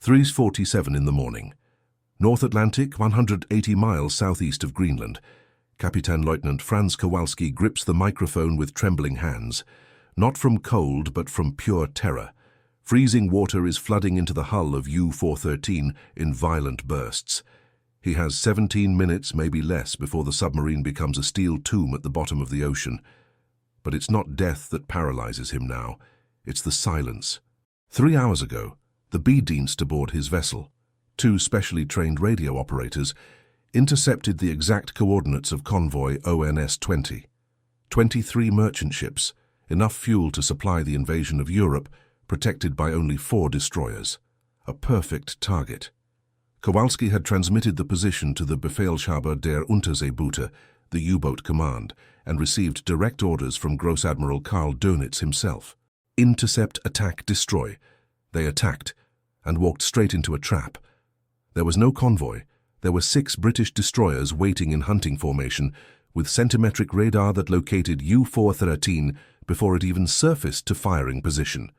3:47 in the morning. North Atlantic, 180 miles southeast of Greenland. Kapitänleutnant Franz Kowalski grips the microphone with trembling hands. Not from cold, but from pure terror. Freezing water is flooding into the hull of U-413 in violent bursts. He has 17 minutes, maybe less, before the submarine becomes a steel tomb at the bottom of the ocean. But it's not death that paralyzes him now. It's the silence. 3 hours ago, the B-Dienst aboard his vessel, 2 specially trained radio operators, intercepted the exact coordinates of convoy ONS-20. 23 merchant ships, enough fuel to supply the invasion of Europe, protected by only 4 destroyers. A perfect target. Kowalski had transmitted the position to the Befehlshaber der Unterseeboote, the U-boat command, and received direct orders from Gross Admiral Karl Dönitz himself. Intercept, attack, destroy. They attacked, and walked straight into a trap. There was no convoy. There were 6 British destroyers waiting in hunting formation, with centimetric radar that located U-413 before it even surfaced to firing position.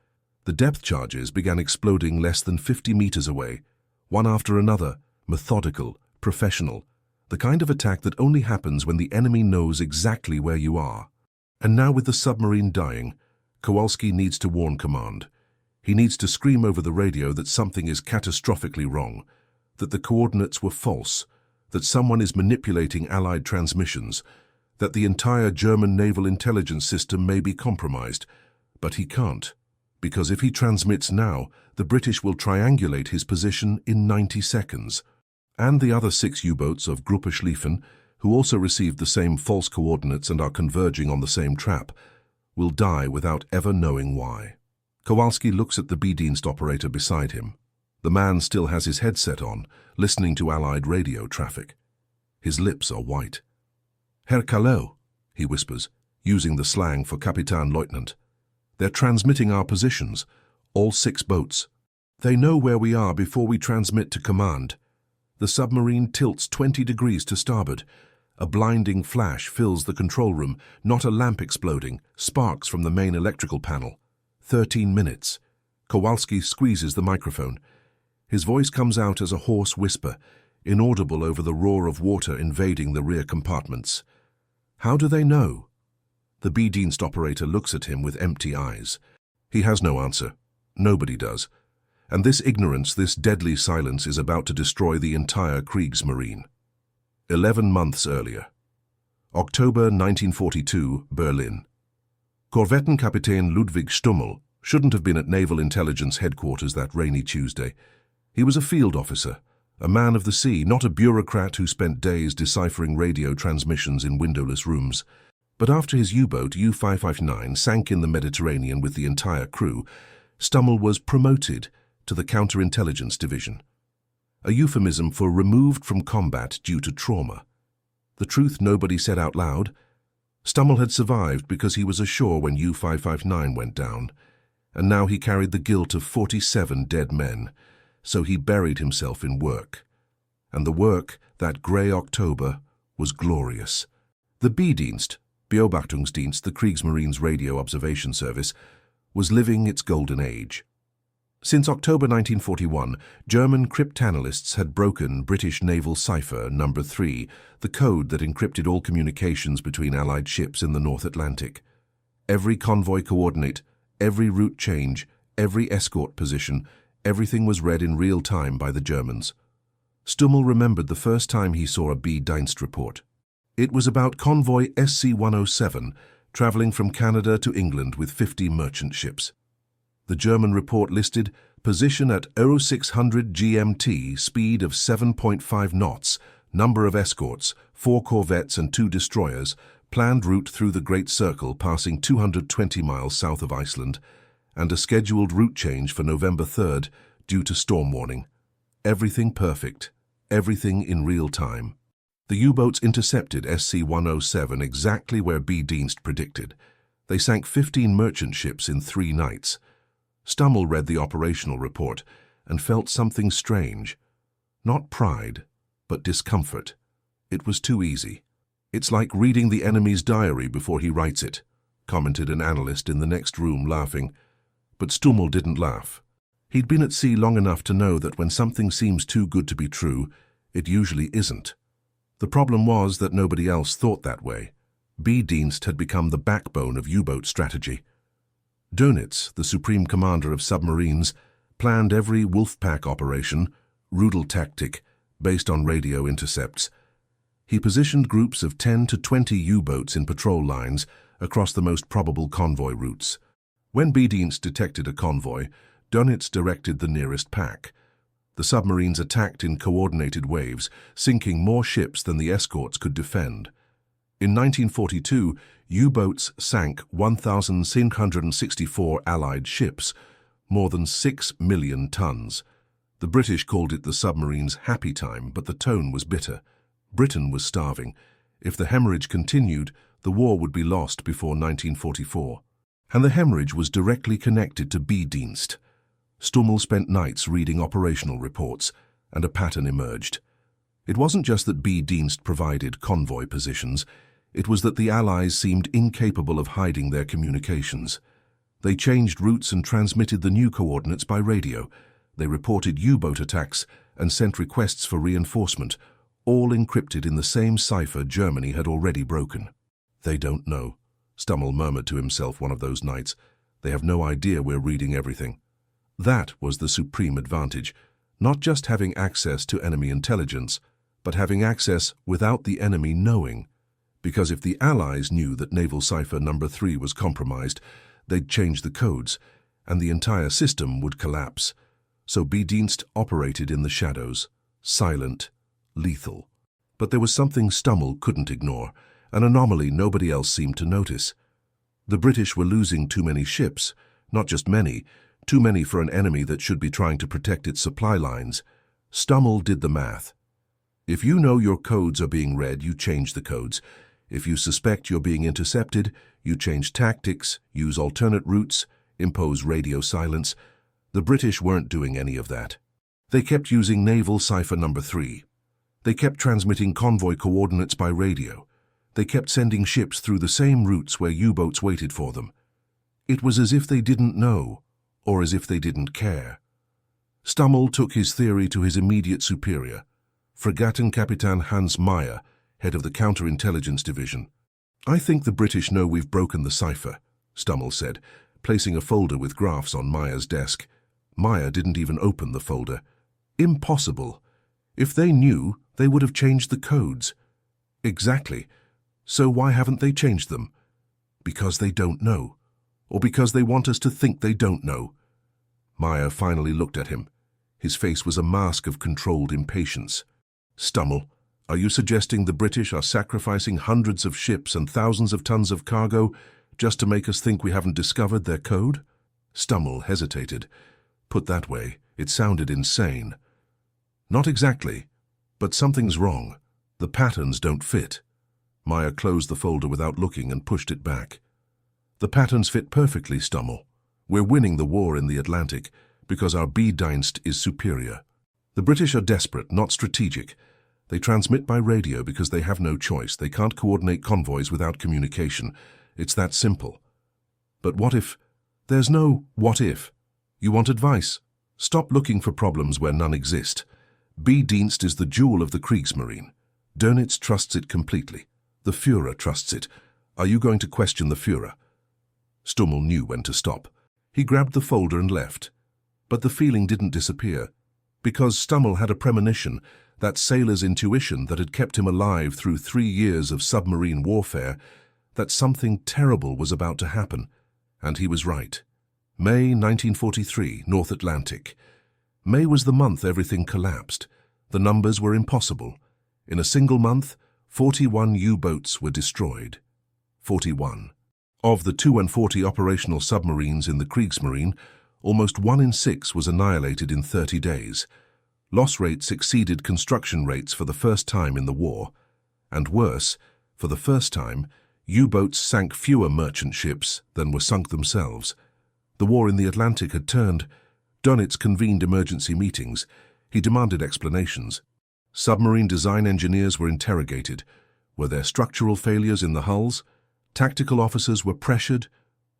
The depth charges began exploding less than 50 meters away, one after another, methodical, professional, the kind of attack that only happens when the enemy knows exactly where you are. And now with the submarine dying, Kowalski needs to warn command. He needs to scream over the radio that something is catastrophically wrong, that the coordinates were false, that someone is manipulating Allied transmissions, that the entire German naval intelligence system may be compromised. But he can't, because if he transmits now, the British will triangulate his position in 90 seconds. And the other 6 U-boats of Gruppe Schlieffen, who also received the same false coordinates and are converging on the same trap, will die without ever knowing why. Kowalski looks at the B-Dienst operator beside him. The man still has his headset on, listening to Allied radio traffic. His lips are white. "Herr Kallo," he whispers, using the slang for Kapitänleutnant. "They're transmitting our positions, all 6 boats. They know where we are before we transmit to command. The submarine tilts 20 degrees to starboard. A blinding flash fills the control room, not a lamp exploding, sparks from the main electrical panel. 13 minutes. Kowalski squeezes the microphone. His voice comes out as a hoarse whisper, inaudible over the roar of water invading the rear compartments. How do they know? The B-Dienst operator looks at him with empty eyes. He has no answer. Nobody does. And this ignorance, this deadly silence is about to destroy the entire Kriegsmarine. 11 months earlier. October 1942, Berlin. Korvettenkapitän Ludwig Stummel shouldn't have been at Naval Intelligence Headquarters that rainy Tuesday. He was a field officer, a man of the sea, not a bureaucrat who spent days deciphering radio transmissions in windowless rooms. But after his U-boat U-559 sank in the Mediterranean with the entire crew, Stummel was promoted to the Counterintelligence Division, a euphemism for removed from combat due to trauma. The truth nobody said out loud: Stummel had survived because he was ashore when U-559 went down, and now he carried the guilt of 47 dead men, so he buried himself in work. And the work, that grey October, was glorious. The B-Dienst, Beobachtungsdienst, the Kriegsmarine's radio observation service, was living its golden age. Since October 1941, German cryptanalysts had broken British naval cipher No. 3, the code that encrypted all communications between Allied ships in the North Atlantic. Every convoy coordinate, every route change, every escort position, everything was read in real time by the Germans. Stummel remembered the first time he saw a B-Dienst report. It was about convoy SC-107, traveling from Canada to England with 50 merchant ships. The German report listed position at 0600 GMT, speed of 7.5 knots, number of escorts, 4 corvettes and 2 destroyers, planned route through the Great Circle passing 220 miles south of Iceland, and a scheduled route change for November 3rd due to storm warning. Everything perfect, everything in real time. The U-boats intercepted SC-107 exactly where B-Dienst predicted. They sank 15 merchant ships in 3 nights. Stummel read the operational report and felt something strange. Not pride, but discomfort. It was too easy. "It's like reading the enemy's diary before he writes it," commented an analyst in the next room, laughing. But Stummel didn't laugh. He'd been at sea long enough to know that when something seems too good to be true, it usually isn't. The problem was that nobody else thought that way. B-Dienst had become the backbone of U-boat strategy. Dönitz, the supreme commander of submarines, planned every wolf-pack operation, Rudel tactic, based on radio intercepts. He positioned groups of 10 to 20 U-boats in patrol lines across the most probable convoy routes. When B-Dienst detected a convoy, Dönitz directed the nearest pack. The submarines attacked in coordinated waves, sinking more ships than the escorts could defend. In 1942, U-boats sank 1,664 Allied ships, more than 6 million tons. The British called it the submarine's happy time, but the tone was bitter. Britain was starving. If the hemorrhage continued, the war would be lost before 1944. And the hemorrhage was directly connected to B-Dienst. Stummel spent nights reading operational reports, and a pattern emerged. It wasn't just that B-Dienst provided convoy positions, it was that the Allies seemed incapable of hiding their communications. They changed routes and transmitted the new coordinates by radio. They reported U-boat attacks and sent requests for reinforcement, all encrypted in the same cipher Germany had already broken. "They don't know," Stummel murmured to himself one of those nights. "They have no idea we're reading everything." That was the supreme advantage, not just having access to enemy intelligence, but having access without the enemy knowing. Because if the Allies knew that Naval Cipher number 3 was compromised, they'd change the codes, and the entire system would collapse. So B-Dienst operated in the shadows, silent, lethal. But there was something Stummel couldn't ignore, an anomaly nobody else seemed to notice. The British were losing too many ships, not just many, too many for an enemy that should be trying to protect its supply lines. Stummel did the math. If you know your codes are being read, you change the codes. If you suspect you're being intercepted, you change tactics, use alternate routes, impose radio silence. The British weren't doing any of that. They kept using Naval Cipher number 3. They kept transmitting convoy coordinates by radio. They kept sending ships through the same routes where U-boats waited for them. It was as if they didn't know, or as if they didn't care. Stummel took his theory to his immediate superior, Fregattenkapitän Hans Meyer, head of the Counterintelligence Division. "I think the British know we've broken the cipher," Stummel said, placing a folder with graphs on Meyer's desk. Meyer didn't even open the folder. "Impossible. If they knew, they would have changed the codes." "Exactly. So why haven't they changed them?" "Because they don't know. Or because they want us to think they don't know." Meyer finally looked at him. His face was a mask of controlled impatience. "Stummel, are you suggesting the British are sacrificing hundreds of ships and thousands of tons of cargo just to make us think we haven't discovered their code?" Stummel hesitated. Put that way, it sounded insane. "Not exactly, but something's wrong. The patterns don't fit." Meyer closed the folder without looking and pushed it back. "The patterns fit perfectly, Stummel. We're winning the war in the Atlantic because our B-Dienst is superior. The British are desperate, not strategic. They transmit by radio because they have no choice. They can't coordinate convoys without communication. It's that simple." "But what if—" "There's no what if. You want advice? Stop looking for problems where none exist. B-Dienst is the jewel of the Kriegsmarine. Dönitz trusts it completely. The Führer trusts it. Are you going to question the Führer?" Stummel knew when to stop. He grabbed the folder and left. But the feeling didn't disappear. Because Stummel had a premonition, that sailor's intuition that had kept him alive through 3 years of submarine warfare, that something terrible was about to happen. And he was right. May 1943, North Atlantic. May was the month everything collapsed. The numbers were impossible. In a single month, 41 U-boats were destroyed. 41. Of the 240 operational submarines in the Kriegsmarine, almost 1 in 6 was annihilated in 30 days. Loss rates exceeded construction rates for the first time in the war. And worse, for the first time, U-boats sank fewer merchant ships than were sunk themselves. The war in the Atlantic had turned. Dönitz convened emergency meetings. He demanded explanations. Submarine design engineers were interrogated. Were there structural failures in the hulls? Tactical officers were pressured.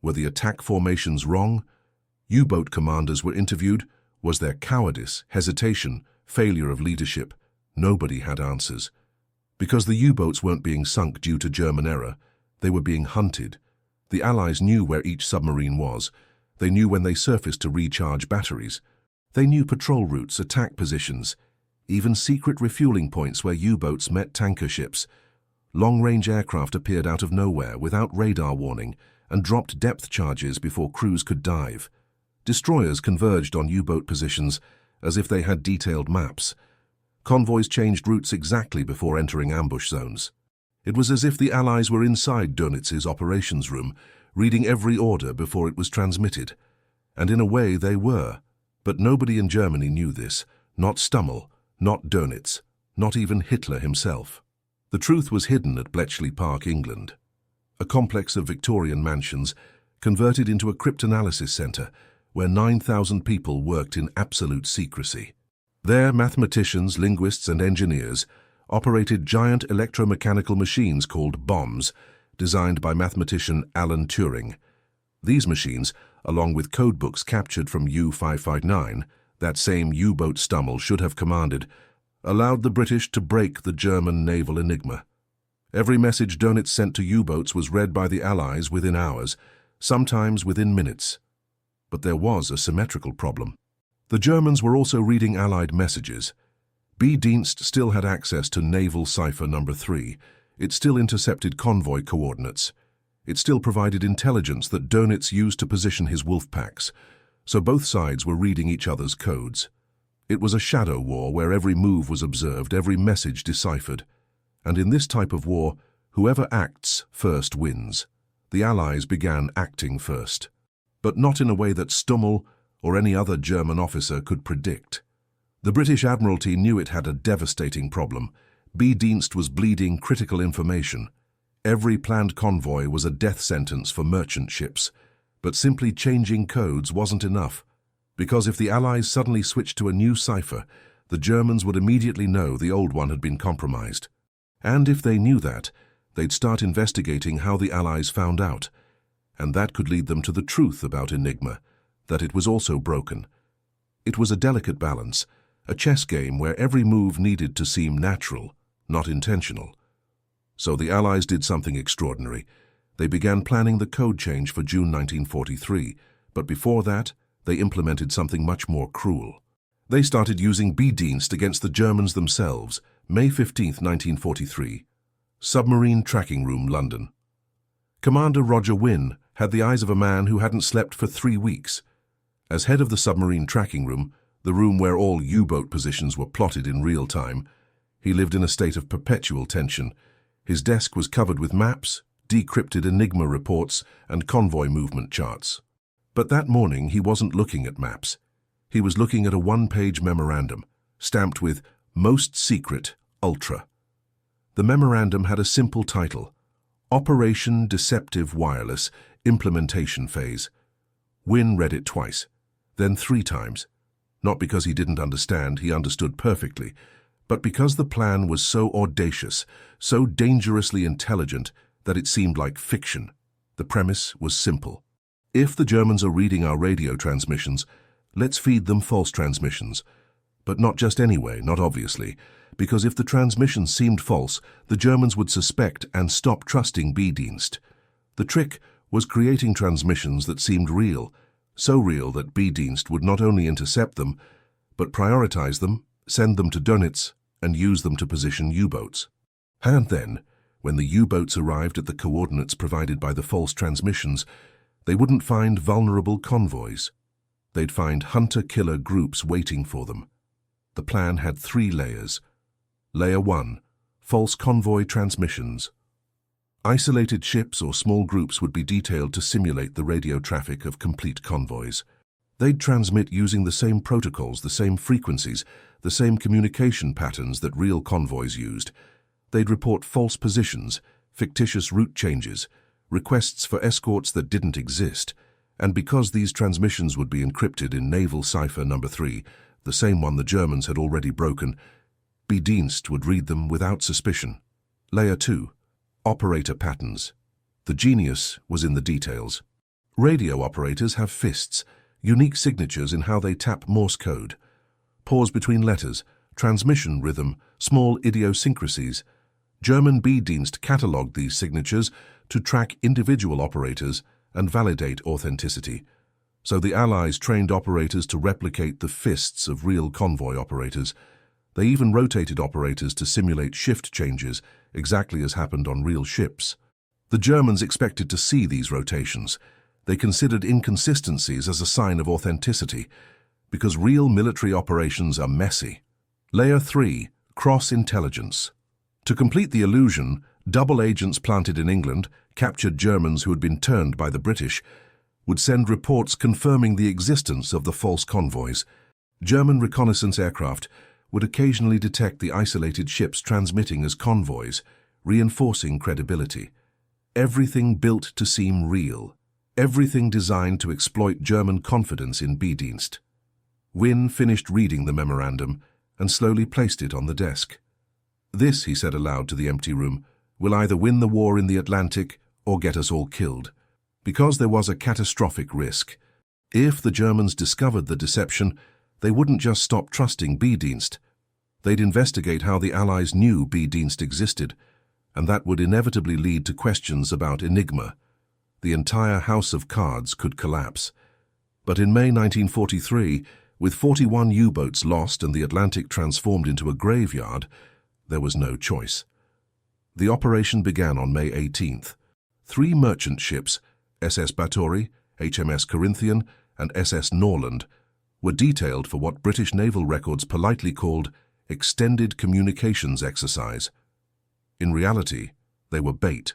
Were the attack formations wrong? U-boat commanders were interviewed. Was there cowardice, hesitation, failure of leadership? Nobody had answers. Because the U-boats weren't being sunk due to German error, they were being hunted. The Allies knew where each submarine was. They knew when they surfaced to recharge batteries. They knew patrol routes, attack positions, even secret refueling points where U-boats met tanker ships. Long-range aircraft appeared out of nowhere without radar warning and dropped depth charges before crews could dive. Destroyers converged on U-boat positions as if they had detailed maps. Convoys changed routes exactly before entering ambush zones. It was as if the Allies were inside Dönitz's operations room, reading every order before it was transmitted. And in a way they were. But nobody in Germany knew this. Not Stummel, not Dönitz, not even Hitler himself. The truth was hidden at Bletchley Park, England. A complex of Victorian mansions converted into a cryptanalysis centre where 9,000 people worked in absolute secrecy. There, mathematicians, linguists and engineers operated giant electromechanical machines called bombs, designed by mathematician Alan Turing. These machines, along with codebooks captured from U-559, that same U-boat Stummel should have commanded, allowed the British to break the German naval enigma. Every message Dönitz sent to U-boats was read by the Allies within hours, sometimes within minutes. But there was a symmetrical problem. The Germans were also reading Allied messages. B-Dienst still had access to Naval Cipher No. 3. It still intercepted convoy coordinates. It still provided intelligence that Dönitz used to position his wolf packs. So both sides were reading each other's codes. It was a shadow war where every move was observed, every message deciphered. And in this type of war, whoever acts first wins. The Allies began acting first. But not in a way that Stummel or any other German officer could predict. The British Admiralty knew it had a devastating problem. B-Dienst was bleeding critical information. Every planned convoy was a death sentence for merchant ships. But simply changing codes wasn't enough, because if the Allies suddenly switched to a new cipher, the Germans would immediately know the old one had been compromised. And if they knew that, they'd start investigating how the Allies found out. And that could lead them to the truth about Enigma, that it was also broken. It was a delicate balance, a chess game where every move needed to seem natural, not intentional. So the Allies did something extraordinary. They began planning the code change for June 1943, but before that, they implemented something much more cruel. They started using B-Dienst against the Germans themselves, May 15, 1943. Submarine Tracking Room, London. Commander Roger Wynne had the eyes of a man who hadn't slept for 3 weeks. As head of the Submarine Tracking Room, the room where all U-boat positions were plotted in real time, he lived in a state of perpetual tension. His desk was covered with maps, decrypted Enigma reports, and convoy movement charts. But that morning he wasn't looking at maps. He was looking at a one-page memorandum, stamped with Most Secret, Ultra. The memorandum had a simple title, Operation Deceptive Wireless, Implementation Phase. Wynne read it twice, then 3 times. Not because he didn't understand, he understood perfectly, but because the plan was so audacious, so dangerously intelligent, that it seemed like fiction. The premise was simple. If the Germans are reading our radio transmissions, let's feed them false transmissions. But not just anyway, not obviously, because if the transmissions seemed false, the Germans would suspect and stop trusting B-Dienst. The trick was creating transmissions that seemed real, so real that B-Dienst would not only intercept them, but prioritize them, send them to Dönitz, and use them to position U-boats. And then, when the U-boats arrived at the coordinates provided by the false transmissions, they wouldn't find vulnerable convoys. They'd find hunter-killer groups waiting for them. The plan had 3 layers. Layer 1, false convoy transmissions. Isolated ships or small groups would be detailed to simulate the radio traffic of complete convoys. They'd transmit using the same protocols, the same frequencies, the same communication patterns that real convoys used. They'd report false positions, fictitious route changes, requests for escorts that didn't exist, and because these transmissions would be encrypted in Naval Cipher No. 3, the same one the Germans had already broken, B-Dienst would read them without suspicion. Layer 2. Operator patterns. The genius was in the details. Radio operators have fists, unique signatures in how they tap Morse code, pause between letters, transmission rhythm, small idiosyncrasies. German B-Dienst catalogued these signatures to track individual operators and validate authenticity. So the Allies trained operators to replicate the fists of real convoy operators. They even rotated operators to simulate shift changes, exactly as happened on real ships. The Germans expected to see these rotations. They considered inconsistencies as a sign of authenticity, because real military operations are messy. Layer 3. Cross-intelligence. To complete the illusion, double agents planted in England, captured Germans who had been turned by the British, would send reports confirming the existence of the false convoys. German reconnaissance aircraft would occasionally detect the isolated ships transmitting as convoys, reinforcing credibility. Everything built to seem real. Everything designed to exploit German confidence in B-Dienst. Wynne finished reading the memorandum and slowly placed it on the desk. "This," he said aloud to the empty room, "will either win the war in the Atlantic or get us all killed." Because there was a catastrophic risk. If the Germans discovered the deception, they wouldn't just stop trusting B-Dienst. They'd investigate how the Allies knew B-Dienst existed, and that would inevitably lead to questions about Enigma. The entire house of cards could collapse. But in May 1943, with 41 U-boats lost and the Atlantic transformed into a graveyard, there was no choice. The operation began on May 18th. 3 merchant ships, SS Batory, HMS Corinthian, and SS Norland, were detailed for what British naval records politely called extended communications exercise. In reality, they were bait.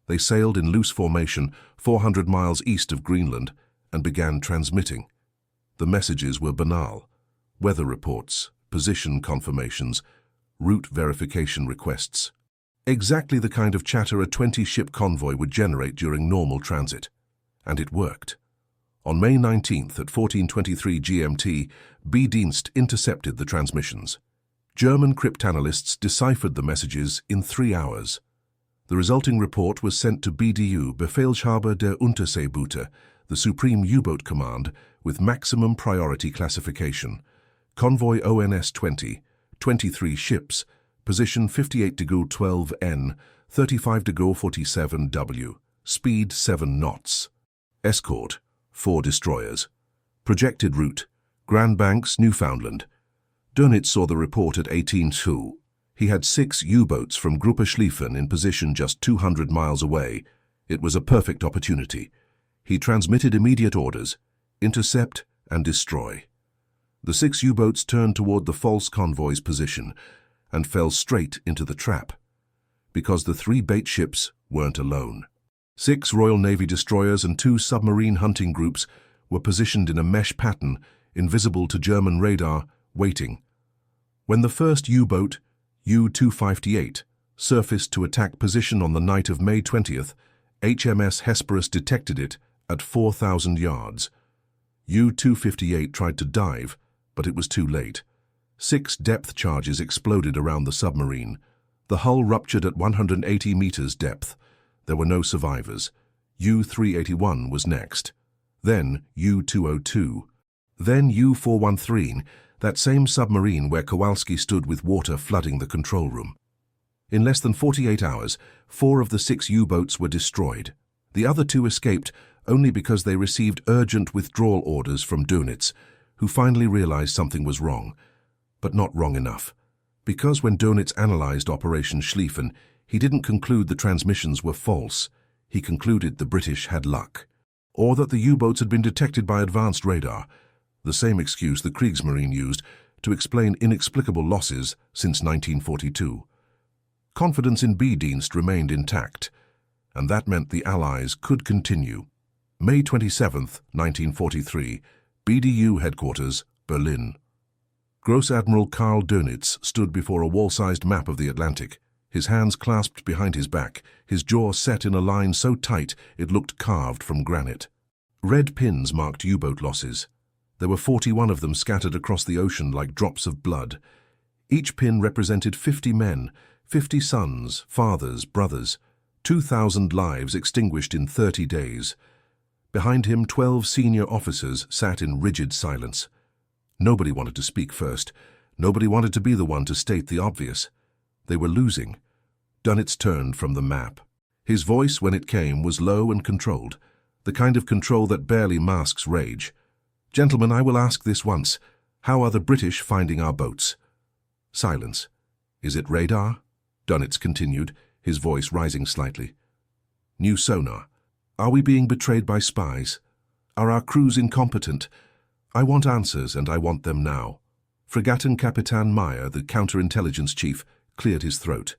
They sailed in loose formation 400 miles east of Greenland and began transmitting. The messages were banal: weather reports, position confirmations, route verification requests. Exactly the kind of chatter a 20-ship convoy would generate during normal transit. And it worked. On May 19th at 14:23 GMT, B-Dienst intercepted the transmissions. German cryptanalysts deciphered the messages in 3 hours. The resulting report was sent to BDU, Befehlshaber der Unterseeboote, the Supreme U-Boat Command, with maximum priority classification. Convoy ONS 20, 23 ships, position 58°12'N, 35°47'W, speed 7 knots. Escort, 4 destroyers. Projected route, Grand Banks, Newfoundland. Dönitz saw the report at 18:02. He had 6 U-boats from Gruppe Schlieffen in position just 200 miles away. It was a perfect opportunity. He transmitted immediate orders: intercept and destroy. The 6 U-boats turned toward the false convoy's position and fell straight into the trap, because the 3 bait ships weren't alone. 6 Royal Navy destroyers and 2 submarine hunting groups were positioned in a mesh pattern, invisible to German radar, waiting. When the first U-boat, U-258, surfaced to attack position on the night of May 20th, HMS Hesperus detected it at 4,000 yards. U-258 tried to dive, but it was too late. 6 depth charges exploded around the submarine. The hull ruptured at 180 meters depth. There were no survivors. U-381 was next. Then U-202. Then U-413, that same submarine where Kowalski stood with water flooding the control room. In less than 48 hours, 4 of the 6 U-boats were destroyed. The other 2 escaped only because they received urgent withdrawal orders from Dönitz, who finally realized something was wrong, but not wrong enough. Because when Dönitz analyzed Operation Schlieffen, he didn't conclude the transmissions were false. He concluded the British had luck, or that the U-boats had been detected by advanced radar, the same excuse the Kriegsmarine used to explain inexplicable losses since 1942. Confidence in B-Dienst remained intact, and that meant the Allies could continue. May 27, 1943, BDU headquarters, Berlin. Gross Admiral Karl Dönitz stood before a wall-sized map of the Atlantic, his hands clasped behind his back, his jaw set in a line so tight it looked carved from granite. Red pins marked U-boat losses. There were 41 of them scattered across the ocean like drops of blood. Each pin represented 50 men, 50 sons, fathers, brothers, 2,000 lives extinguished in 30 days. Behind him, 12 senior officers sat in rigid silence. Nobody wanted to speak first. Nobody wanted to be the one to state the obvious. They were losing. Dönitz turned from the map. His voice, when it came, was low and controlled, the kind of control that barely masks rage. "Gentlemen, I will ask this once. How are the British finding our boats?" Silence. "Is it radar?" Dönitz continued, his voice rising slightly. "New sonar. Are we being betrayed by spies? Are our crews incompetent? I want answers, and I want them now." Fregattenkapitän Meyer, the counterintelligence chief, cleared his throat.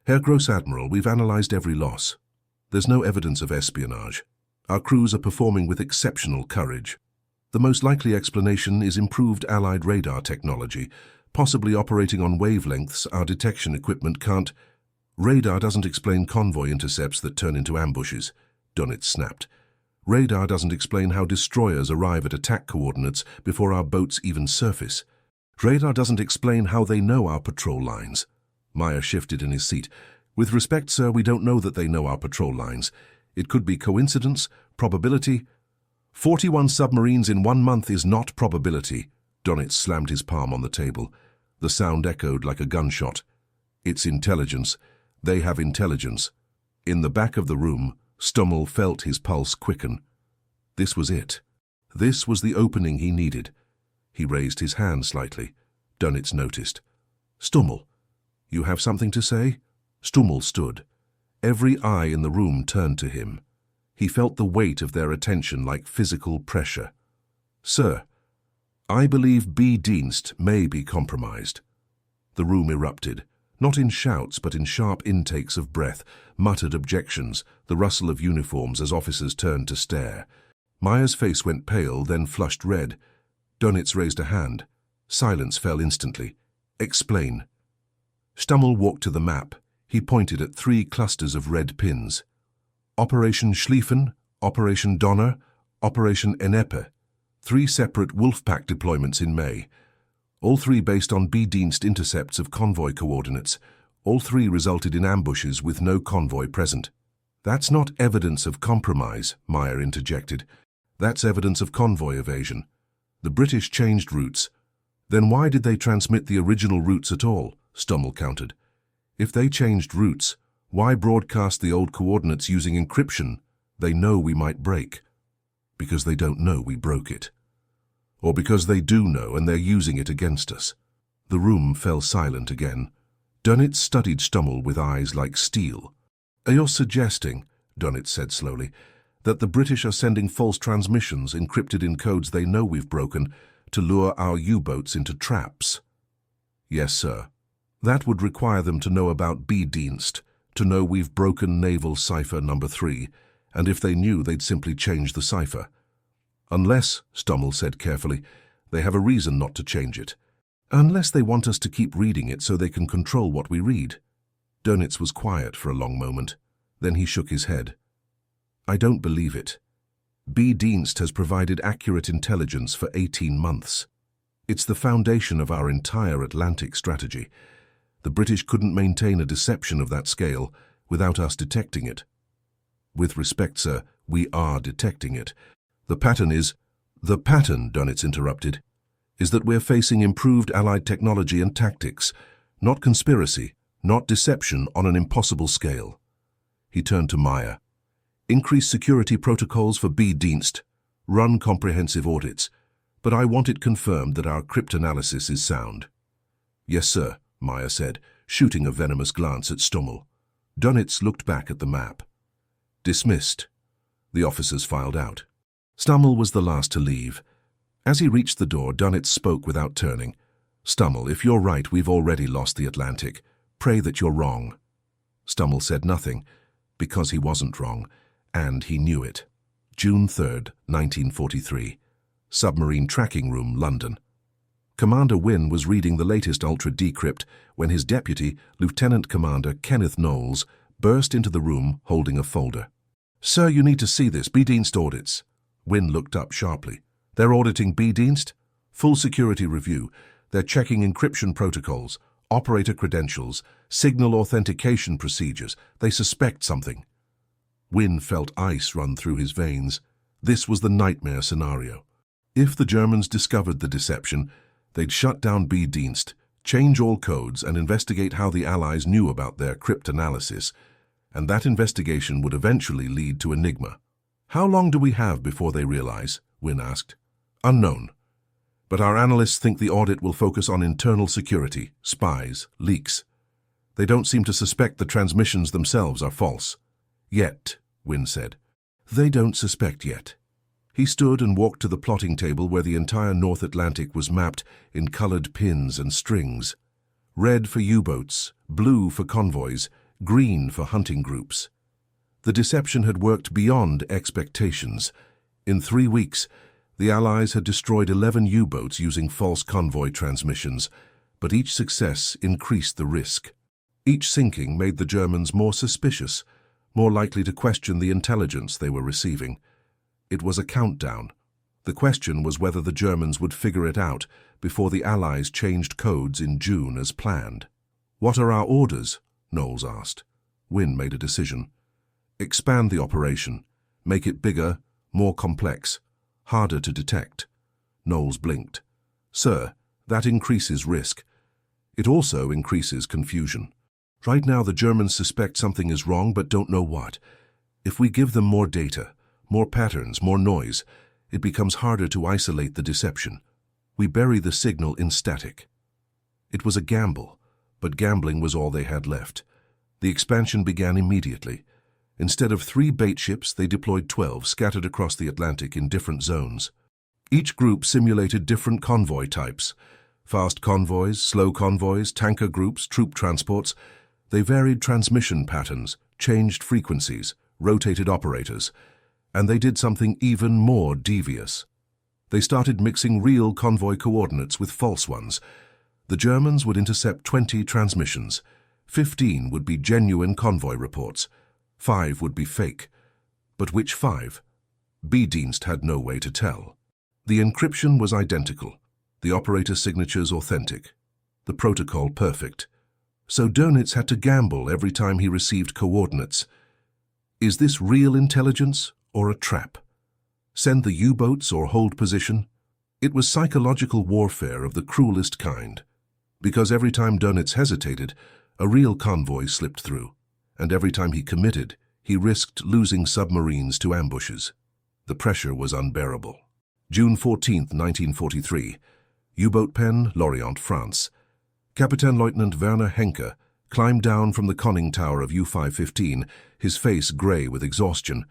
"Herr Gross-Admiral, we've analyzed every loss. There's no evidence of espionage. Our crews are performing with exceptional courage. The most likely explanation is improved Allied radar technology, possibly operating on wavelengths our detection equipment can't. Radar doesn't explain convoy intercepts that turn into ambushes," Dönitz snapped. "Radar doesn't explain how destroyers arrive at attack coordinates before our boats even surface. Radar doesn't explain how they know our patrol lines." Meyer shifted in his seat. "With respect, sir, we don't know that they know our patrol lines. It could be coincidence, probability. 41 submarines in 1 month is not probability." Dönitz slammed his palm on the table. The sound echoed like a gunshot. "It's intelligence. They have intelligence." In the back of the room, Stummel felt his pulse quicken. This was it. This was the opening he needed. He raised his hand slightly. Dönitz noticed. "Stummel, you have something to say?" Stummel stood. Every eye in the room turned to him. He felt the weight of their attention like physical pressure. "Sir, I believe B-Dienst may be compromised." The room erupted, not in shouts but in sharp intakes of breath, muttered objections, the rustle of uniforms as officers turned to stare. Meyer's face went pale, then flushed red. Dönitz raised a hand. Silence fell instantly. "Explain." Stummel walked to the map. He pointed at 3 clusters of red pins. Operation Schlieffen, Operation Donner, Operation Ennepe. 3 separate Wolfpack deployments in May. All 3 based on B-Dienst intercepts of convoy coordinates. All 3 resulted in ambushes with no convoy present. "That's not evidence of compromise," Meyer interjected. "That's evidence of convoy evasion. The British changed routes." "Then why did they transmit the original routes at all?" Stummel countered. "If they changed routes, why broadcast the old coordinates using encryption they know we might break? Because they don't know we broke it. Or because they do know and they're using it against us." The room fell silent again. Dönitz studied Stummel with eyes like steel. "Are you suggesting," Dönitz said slowly, "that the British are sending false transmissions encrypted in codes they know we've broken to lure our U-boats into traps?" "Yes, sir. That would require them to know about B-Dienst, to know we've broken Naval Cipher number 3, and if they knew, they'd simply change the cipher. Unless," Stummel said carefully, "they have a reason not to change it. Unless they want us to keep reading it so they can control what we read." Dönitz was quiet for a long moment. Then he shook his head. "I don't believe it. B-Dienst has provided accurate intelligence for 18 months. It's the foundation of our entire Atlantic strategy. The British couldn't maintain a deception of that scale without us detecting it." "With respect, sir, we are detecting it. The pattern is—" "The pattern," Dönitz interrupted, "is that we're facing improved Allied technology and tactics, not conspiracy, not deception on an impossible scale." He turned to Meyer. "Increase security protocols for B-Dienst. Run comprehensive audits. But I want it confirmed that our cryptanalysis is sound." "Yes, sir," Meyer said, shooting a venomous glance at Stummel. Dönitz looked back at the map. "Dismissed." The officers filed out. Stummel was the last to leave. As he reached the door, Dönitz spoke without turning. "Stummel, if you're right, we've already lost the Atlantic. Pray that you're wrong." Stummel said nothing, because he wasn't wrong, and he knew it. June 3rd, 1943. Submarine Tracking Room, London. Commander Wynne was reading the latest ultra-decrypt when his deputy, Lieutenant Commander Kenneth Knowles, burst into the room holding a folder. "Sir, you need to see this. B-Dienst audits." Wynne looked up sharply. "They're auditing B-Dienst? Full security review. They're checking encryption protocols, operator credentials, signal authentication procedures. They suspect something." Wynne felt ice run through his veins. This was the nightmare scenario. If the Germans discovered the deception, they'd shut down B-Dienst, change all codes, and investigate how the Allies knew about their cryptanalysis, and that investigation would eventually lead to Enigma. "How long do we have before they realize?" Wynne asked. "Unknown. But our analysts think the audit will focus on internal security, spies, leaks. They don't seem to suspect the transmissions themselves are false." "Yet," Wynne said. "They don't suspect yet." He stood and walked to the plotting table where the entire North Atlantic was mapped in colored pins and strings. Red for U-boats, blue for convoys, green for hunting groups. The deception had worked beyond expectations. In 3 weeks, the Allies had destroyed 11 U-boats using false convoy transmissions, but each success increased the risk. Each sinking made the Germans more suspicious, more likely to question the intelligence they were receiving. It was a countdown. The question was whether the Germans would figure it out before the Allies changed codes in June as planned. "What are our orders?" Knowles asked. Wynne made a decision. "Expand the operation. Make it bigger, more complex, harder to detect." Knowles blinked. "Sir, that increases risk. It also increases confusion. Right now the Germans suspect something is wrong but don't know what. If we give them more data, more patterns, more noise, it becomes harder to isolate the deception. We bury the signal in static." It was a gamble, but gambling was all they had left. The expansion began immediately. Instead of 3 bait ships, they deployed 12, scattered across the Atlantic in different zones. Each group simulated different convoy types. Fast convoys, slow convoys, tanker groups, troop transports. They varied transmission patterns, changed frequencies, rotated operators. And they did something even more devious. They started mixing real convoy coordinates with false ones. The Germans would intercept 20 transmissions. 15 would be genuine convoy reports. 5 would be fake. But which 5? B-Dienst had no way to tell. The encryption was identical, the operator signatures authentic, the protocol perfect. So Dönitz had to gamble every time he received coordinates. Is this real intelligence or a trap? Send the U-boats or hold position? It was psychological warfare of the cruelest kind, because every time Dönitz hesitated, a real convoy slipped through, and every time he committed, he risked losing submarines to ambushes. The pressure was unbearable. June 14, 1943. U-boat pen, Lorient, France. Kapitänleutnant Werner Henke climbed down from the conning tower of U-515, his face grey with exhaustion.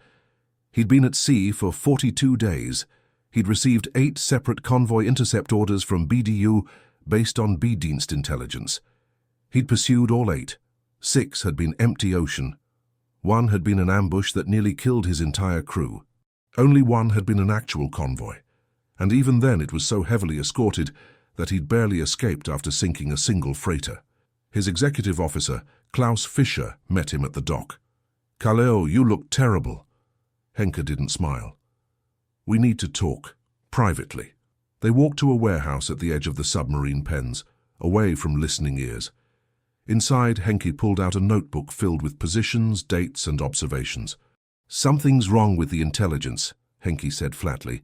He'd been at sea for 42 days. He'd received 8 separate convoy intercept orders from BDU based on B-Dienst intelligence. He'd pursued all 8. 6 had been empty ocean. 1 had been an ambush that nearly killed his entire crew. Only 1 had been an actual convoy, and even then it was so heavily escorted that he'd barely escaped after sinking a single freighter. His executive officer, Klaus Fischer, met him at the dock. "Kaleo, you look terrible." Henke didn't smile. "We need to talk, privately." They walked to a warehouse at the edge of the submarine pens, away from listening ears. Inside, Henke pulled out a notebook filled with positions, dates, and observations. "Something's wrong with the intelligence," Henke said flatly.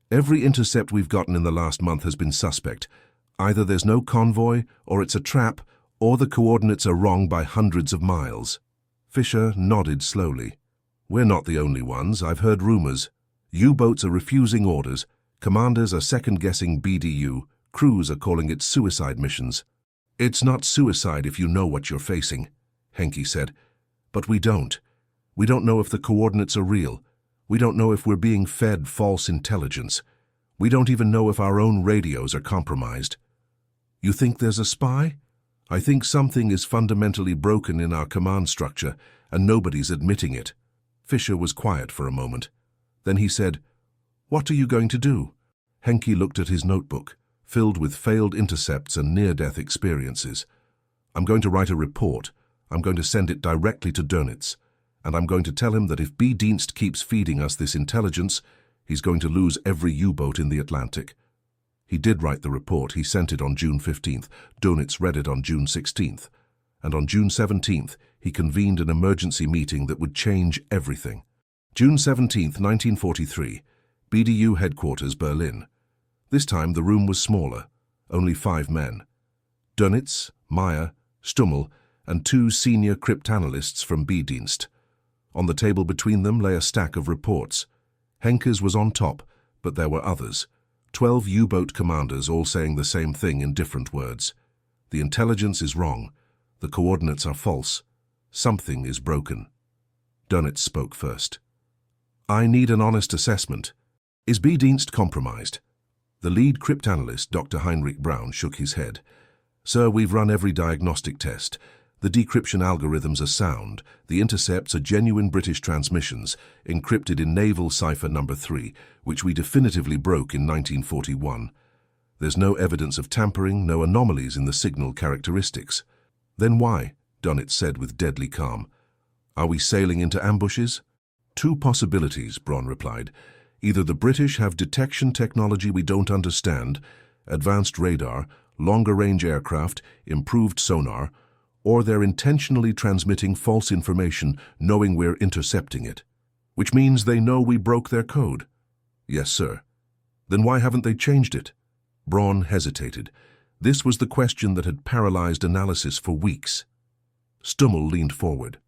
"Every intercept we've gotten in the last month has been suspect. Either there's no convoy, or it's a trap, or the coordinates are wrong by hundreds of miles." Fischer nodded slowly. "We're not the only ones. I've heard rumors. U-boats are refusing orders. Commanders are second-guessing BDU. Crews are calling it suicide missions." "It's not suicide if you know what you're facing," Henke said. "But we don't. We don't know if the coordinates are real. We don't know if we're being fed false intelligence. We don't even know if our own radios are compromised." "You think there's a spy?" "I think something is fundamentally broken in our command structure, and nobody's admitting it." Fischer was quiet for a moment. Then he said, "What are you going to do?" Henke looked at his notebook, filled with failed intercepts and near-death experiences. "I'm going to write a report. I'm going to send it directly to Dönitz. And I'm going to tell him that if B-Dienst keeps feeding us this intelligence, he's going to lose every U-boat in the Atlantic." He did write the report. He sent it on June 15th. Dönitz read it on June 16th. And on June 17th, he convened an emergency meeting that would change everything. June 17, 1943, BDU headquarters, Berlin. This time the room was smaller, only 5 men. Dönitz, Meyer, Stummel, and 2 senior cryptanalysts from B-Dienst. On the table between them lay a stack of reports. Henke's was on top, but there were others. 12 U-boat commanders all saying the same thing in different words. The intelligence is wrong. The coordinates are false. Something is broken. Dönitz spoke first. I need an honest assessment. Is B-Dienst compromised? The lead cryptanalyst, Dr. Heinrich Braun, shook his head. Sir, we've run every diagnostic test. The decryption algorithms are sound. The intercepts are genuine British transmissions, encrypted in Naval cipher number 3, which we definitively broke in 1941. There's no evidence of tampering, no anomalies in the signal characteristics. Then why? Dönitz said with deadly calm. Are we sailing into ambushes? 2 possibilities, Braun replied. Either the British have detection technology we don't understand, advanced radar, longer-range aircraft, improved sonar, or they're intentionally transmitting false information knowing we're intercepting it. Which means they know we broke their code. Yes, sir. Then why haven't they changed it? Braun hesitated. This was the question that had paralyzed analysis for weeks. Stummel leaned forward.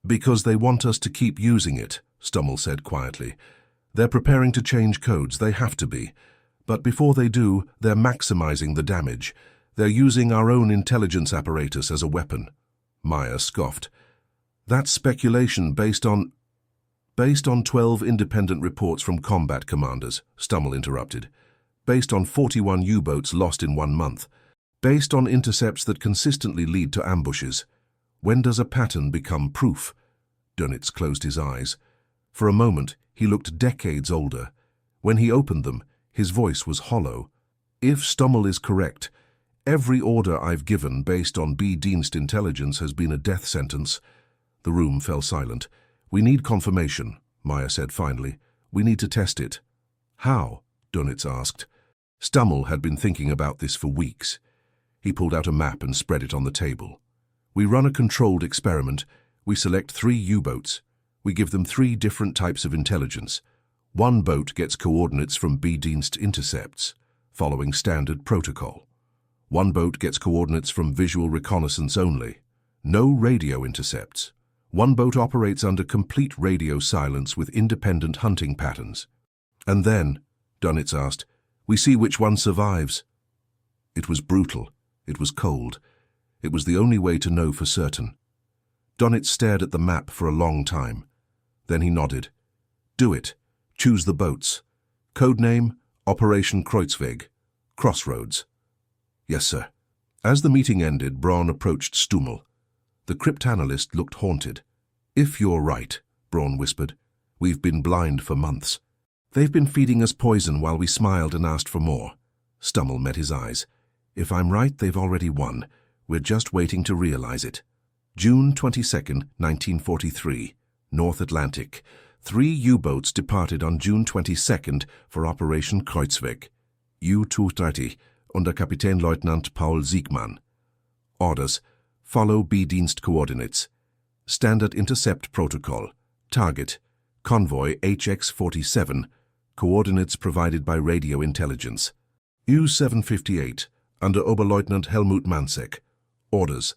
Because they want us to keep using it, Stummel said quietly. They're preparing to change codes, they have to be. But before they do, they're maximizing the damage. They're using our own intelligence apparatus as a weapon. Meyer scoffed. That's speculation based on 12 independent reports from combat commanders, Stummel interrupted. Based on 41 U-boats lost in 1 month. Based on intercepts that consistently lead to ambushes. When does a pattern become proof? Dönitz closed his eyes. For a moment, he looked decades older. When he opened them, his voice was hollow. If Stummel is correct, every order I've given based on B-Dienst intelligence has been a death sentence. The room fell silent. We need confirmation, Meyer said finally. We need to test it. How? Dönitz asked. Stummel had been thinking about this for weeks. He pulled out a map and spread it on the table. We run a controlled experiment. We select 3 U-boats. We give them 3 different types of intelligence. 1 boat gets coordinates from B-Dienst intercepts, following standard protocol. 1 boat gets coordinates from visual reconnaissance only. No radio intercepts. 1 boat operates under complete radio silence with independent hunting patterns. And then, Dönitz asked, we see which one survives. It was brutal. It was cold. It was the only way to know for certain. Dönitz stared at the map for a long time. Then he nodded. Do it. Choose the boats. Codename, Operation Kreuzweg. Crossroads. Yes, sir. As the meeting ended, Braun approached Stummel. The cryptanalyst looked haunted. If you're right, Braun whispered, we've been blind for months. They've been feeding us poison while we smiled and asked for more. Stummel met his eyes. If I'm right, they've already won. We're just waiting to realize it. June 22nd, 1943, North Atlantic. 3 U-boats departed on June 22nd for Operation Kreuzweg. U-230 under Kapitänleutnant Paul Siegmann. Orders: follow B-Dienst coordinates. Standard intercept protocol. Target: convoy HX-47. Coordinates provided by radio intelligence. U-758 under Oberleutnant Helmut Mansek. Orders: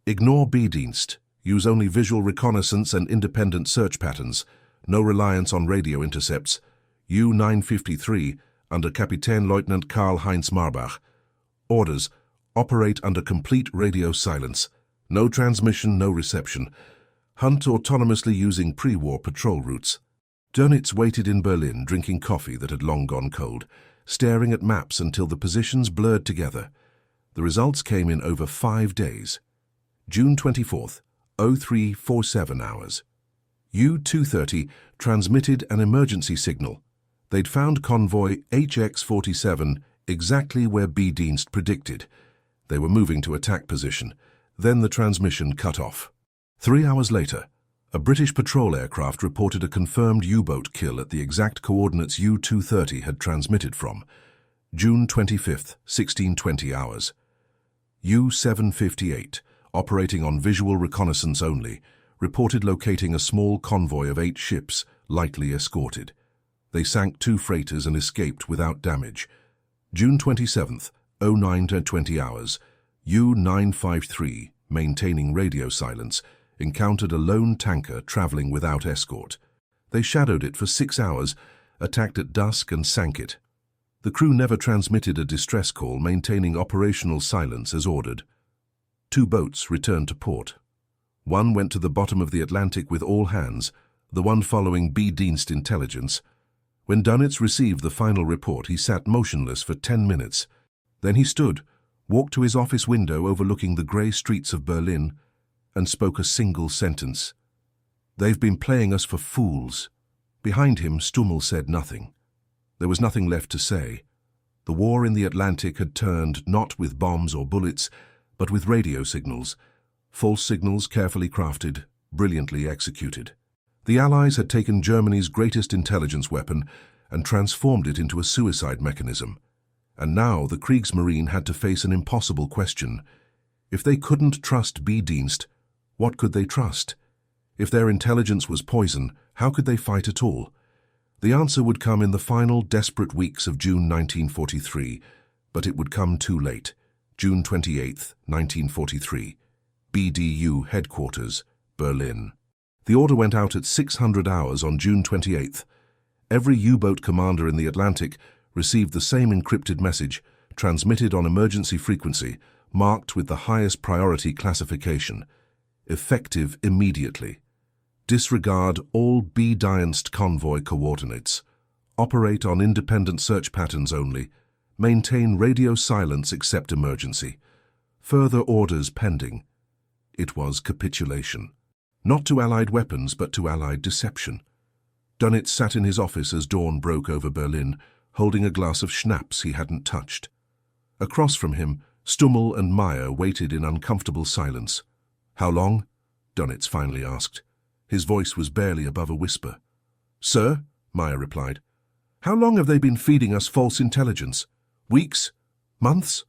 ignore B-Dienst. Use only visual reconnaissance and independent search patterns. No reliance on radio intercepts. U-953 under Kapitänleutnant Karl-Heinz Marbach. Orders: operate under complete radio silence. No transmission, no reception. Hunt autonomously using pre-war patrol routes. Dönitz waited in Berlin, drinking coffee that had long gone cold, staring at maps until the positions blurred together. The results came in over 5 days. June 24th, 0347 hours. U-230 transmitted an emergency signal. They'd found convoy HX-47 exactly where B-Dienst predicted. They were moving to attack position. Then the transmission cut off. 3 hours later, a British patrol aircraft reported a confirmed U-boat kill at the exact coordinates U-230 had transmitted from. June 25th, 1620 hours. U-758, operating on visual reconnaissance only, reported locating a small convoy of 8 ships lightly escorted. They sank 2 freighters and escaped without damage. June 27th, 09 to 20 hours, U-953, maintaining radio silence, encountered a lone tanker traveling without escort. They shadowed it for 6 hours, attacked at dusk and sank it. The crew never transmitted a distress call, maintaining operational silence as ordered. 2 boats returned to port. One went to the bottom of the Atlantic with all hands, the one following B-Dienst intelligence. When Dönitz received the final report, he sat motionless for 10 minutes. Then he stood, walked to his office window overlooking the grey streets of Berlin, and spoke a single sentence. "They've been playing us for fools." Behind him, Stummel said nothing. There was nothing left to say. The war in the Atlantic had turned not with bombs or bullets, but with radio signals. False signals carefully crafted, brilliantly executed. The Allies had taken Germany's greatest intelligence weapon and transformed it into a suicide mechanism. And now the Kriegsmarine had to face an impossible question. If they couldn't trust B-Dienst, what could they trust? If their intelligence was poison, how could they fight at all? The answer would come in the final desperate weeks of June 1943, but it would come too late. June 28, 1943. BDU headquarters, Berlin. The order went out at 600 hours on June 28th. Every U-boat commander in the Atlantic received the same encrypted message, transmitted on emergency frequency, marked with the highest priority classification. Effective immediately. Disregard all B-Dienst convoy coordinates. Operate on independent search patterns only. Maintain radio silence except emergency. Further orders pending. It was capitulation. Not to Allied weapons, but to Allied deception. Dönitz sat in his office as dawn broke over Berlin, holding a glass of schnapps he hadn't touched. Across from him, Stummel and Meyer waited in uncomfortable silence. "How long?" Dönitz finally asked. His voice was barely above a whisper. "Sir," Meyer replied, "how long have they been feeding us false intelligence? Weeks? Months?"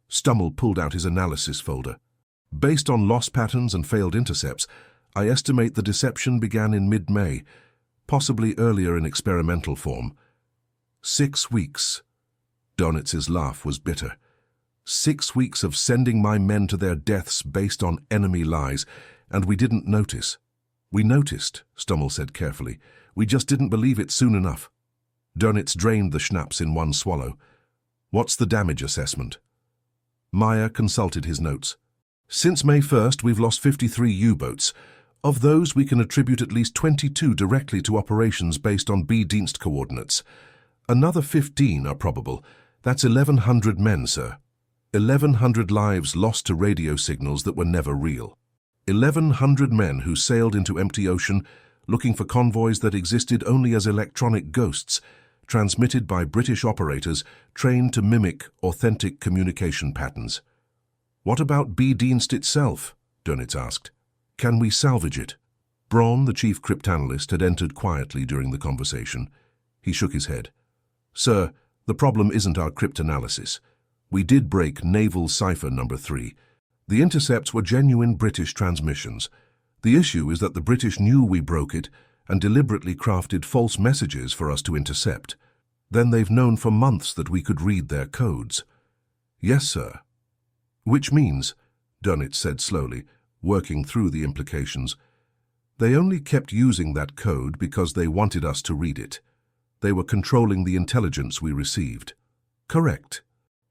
Stummel pulled out his analysis folder. "Based on lost patterns and failed intercepts, I estimate the deception began in mid-May, possibly earlier in experimental form. 6 weeks. Dönitz's laugh was bitter. 6 weeks of sending my men to their deaths based on enemy lies, and we didn't notice. "We noticed," Stummel said carefully. "We just didn't believe it soon enough." Dönitz drained the schnapps in one swallow. "What's the damage assessment?" Meyer consulted his notes. "Since May 1st, we've lost 53 U-boats. Of those, we can attribute at least 22 directly to operations based on B-Dienst coordinates. Another 15 are probable. That's 1,100 men, sir. 1,100 lives lost to radio signals that were never real. 1,100 men who sailed into empty ocean looking for convoys that existed only as electronic ghosts, transmitted by British operators trained to mimic authentic communication patterns." "What about B-Dienst itself?" Dönitz asked. "Can we salvage it?" Braun, the chief cryptanalyst, had entered quietly during the conversation. He shook his head. "Sir, the problem isn't our cryptanalysis. We did break Naval cipher number 3. The intercepts were genuine British transmissions. The issue is that the British knew we broke it and deliberately crafted false messages for us to intercept. Then they've known for months that we could read their codes." "Yes, sir." "Which means," Dönitz said slowly, working through the implications, "they only kept using that code because they wanted us to read it. They were controlling the intelligence we received." "Correct.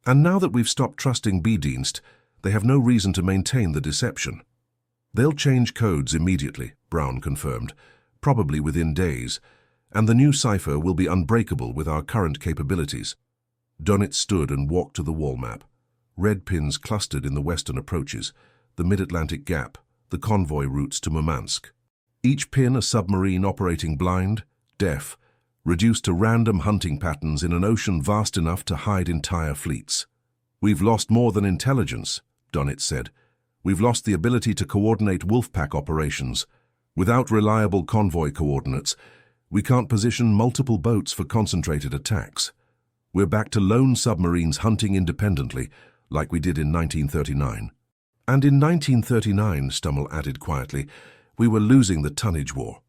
And now that we've stopped trusting B-Dienst, they have no reason to maintain the deception." "They'll change codes immediately," Braun confirmed, "probably within days, and the new cipher will be unbreakable with our current capabilities." Dönitz stood and walked to the wall map. Red pins clustered in the western approaches, the mid-Atlantic gap, the convoy routes to Murmansk. Each pin a submarine operating blind, deaf, reduced to random hunting patterns in an ocean vast enough to hide entire fleets. "We've lost more than intelligence," Dönitz said. "We've lost the ability to coordinate wolfpack operations. Without reliable convoy coordinates, we can't position multiple boats for concentrated attacks. We're back to lone submarines hunting independently, like we did in 1939. And in 1939, Stummel added quietly, we were losing the tonnage war."